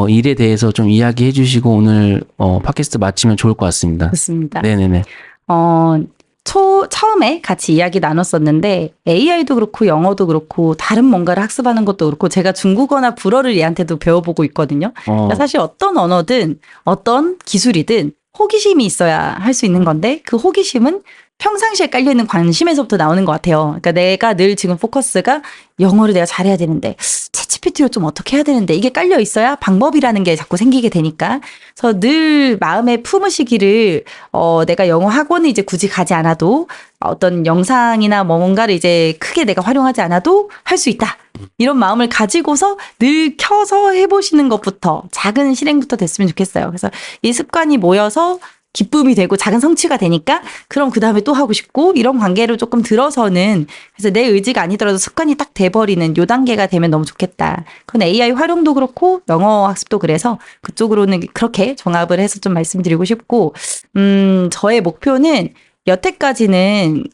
일에 대해서 좀 이야기해 주시고 오늘 팟캐스트 마치면 좋을 것 같습니다. 좋습니다. 네네네. 처음에 같이 이야기 나눴었는데 AI도 그렇고 영어도 그렇고 다른 뭔가를 학습하는 것도 그렇고 제가 중국어나 불어를 얘한테도 배워보고 있거든요. 그러니까 사실 어떤 언어든 어떤 기술이든 호기심이 있어야 할 수 있는 건데 그 호기심은 평상시에 깔려있는 관심에서부터 나오는 것 같아요. 그러니까 내가 늘 지금 포커스가 영어를 내가 잘해야 되는데 챗GPT로 좀 어떻게 해야 되는데 이게 깔려 있어야 방법이라는 게 자꾸 생기게 되니까 그래서 늘 마음에 품으시기를 내가 영어 학원을 이제 굳이 가지 않아도 어떤 영상이나 뭔가를 이제 크게 내가 활용하지 않아도 할 수 있다. 이런 마음을 가지고서 늘 켜서 해보시는 것부터 작은 실행부터 됐으면 좋겠어요. 그래서 이 습관이 모여서 기쁨이 되고 작은 성취가 되니까 그럼 그 다음에 또 하고 싶고 이런 관계로 조금 들어서는 그래서 내 의지가 아니더라도 습관이 딱 돼버리는 요 단계가 되면 너무 좋겠다. 그건 AI 활용도 그렇고 영어 학습도 그래서 그쪽으로는 그렇게 종합을 해서 좀 말씀드리고 싶고 저의 목표는 여태까지는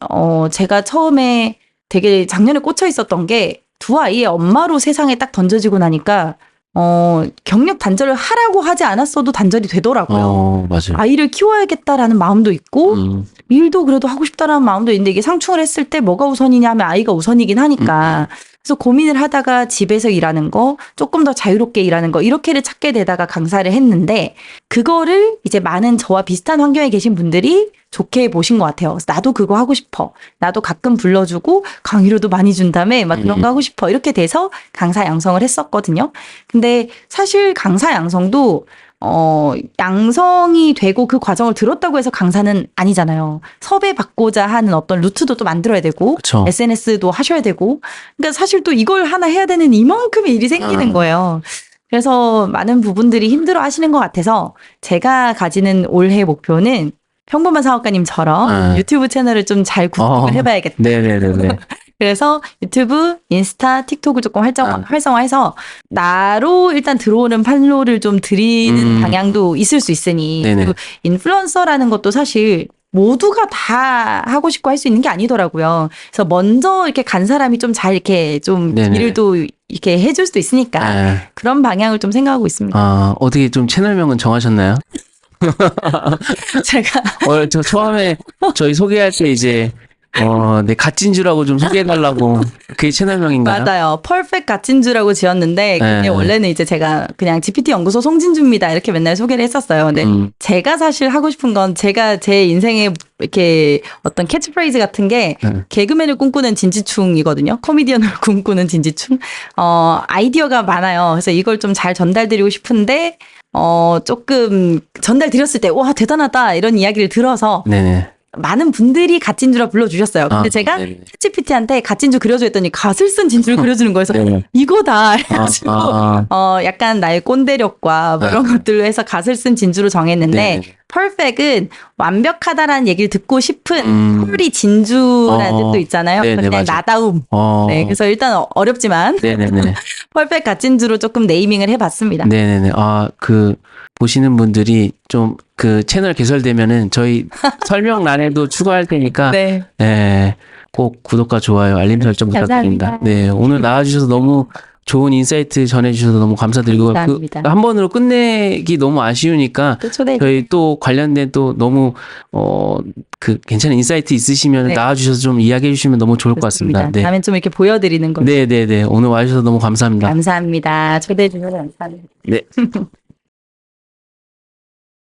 제가 처음에 되게 작년에 꽂혀 있었던 게 두 아이의 엄마로 세상에 딱 던져지고 나니까 경력 단절을 하라고 하지 않았어도 단절이 되더라고요. 맞아요. 아이를 키워야겠다라는 마음도 있고 일도 그래도 하고 싶다라는 마음도 있는데 이게 상충을 했을 때 뭐가 우선이냐 하면 아이가 우선이긴 하니까 그래서 고민을 하다가 집에서 일하는 거 조금 더 자유롭게 일하는 거 이렇게를 찾게 되다가 강사를 했는데 그거를 이제 많은 저와 비슷한 환경에 계신 분들이 좋게 보신 것 같아요. 그래서 나도 그거 하고 싶어. 나도 가끔 불러주고 강의료도 많이 준 다음에 막 그런 거 하고 싶어. 이렇게 돼서 강사 양성을 했었거든요. 근데 사실 강사 양성도 양성이 되고 그 과정을 들었다고 해서 강사는 아니잖아요. 섭외받고자 하는 어떤 루트도 또 만들어야 되고, 그쵸. SNS도 하셔야 되고, 그러니까 사실 또 이걸 하나 해야 되는 이만큼의 일이 생기는 거예요. 그래서 많은 부분들이 힘들어 하시는 것 같아서 제가 가지는 올해 목표는 평범한 사업가님처럼 유튜브 채널을 좀 잘 구축을 해봐야겠다. 네네네네. 그래서 유튜브, 인스타, 틱톡을 조금 활성화해서 나로 일단 들어오는 판로를 좀 드리는 방향도 있을 수 있으니 네네. 그리고 인플루언서라는 것도 사실 모두가 다 하고 싶고 할 수 있는 게 아니더라고요. 그래서 먼저 이렇게 간 사람이 좀 잘 이렇게 좀 네네. 일을 또 이렇게 해줄 수도 있으니까 그런 방향을 좀 생각하고 있습니다. 어떻게 좀 채널명은 정하셨나요? 제가 저 처음에 저희 소개할 때 이제 네, 갓진주라고 좀 소개해달라고. 그게 채널명인가요? 맞아요. 퍼펙트 가친주라고 지었는데 그게 원래는 이제 제가 그냥 GPT 연구소 송진주입니다. 이렇게 맨날 소개를 했었어요. 근데 제가 사실 하고 싶은 건 제가 제 인생에 이렇게 어떤 캐치프레이즈 같은 게 개그맨을 꿈꾸는 진지충이거든요. 코미디언을 꿈꾸는 진지충. 아이디어가 많아요. 그래서 이걸 좀 잘 전달드리고 싶은데 조금 전달드렸을 때 와 대단하다 이런 이야기를 들어서 네네. 많은 분들이 갓진주라 불러주셨어요. 근데 제가 네네. 챗GPT한테 갓진주 그려줘 했더니 갓을 쓴 진주를 그려주는 거여서 네네. 이거다 해가지고 약간 나의 꼰대력과 뭐 이런 것들로 해서 갓을 쓴 진주로 정했는데 네네. 퍼펙트는 완벽하다라는 얘기를 듣고 싶은 펄이 진주라는 뜻도 있잖아요. 네네, 그냥 맞아. 나다움. 네, 그래서 일단 어렵지만 네네네. 퍼펙트 갓진주로 조금 네이밍을 해봤습니다. 네네네. 보시는 분들이 좀 그 채널 개설되면은 저희 설명란에도 추가할 테니까. 네. 네. 꼭 구독과 좋아요, 알림 설정 부탁드립니다. 감사합니다. 네. 오늘 나와주셔서 너무 좋은 인사이트 전해주셔서 너무 감사드리고. 감사합니다. 한 번으로 끝내기 너무 아쉬우니까. 또 초대해 저희 또 관련된 또 너무, 괜찮은 인사이트 있으시면 네. 나와주셔서 좀 이야기해 주시면 너무 좋을 것 같습니다. 네. 다음엔 좀 이렇게 보여드리는 거죠. 네네네. 오늘 와주셔서 너무 감사합니다. 감사합니다. 초대해 주셔서 감사합니다. 네.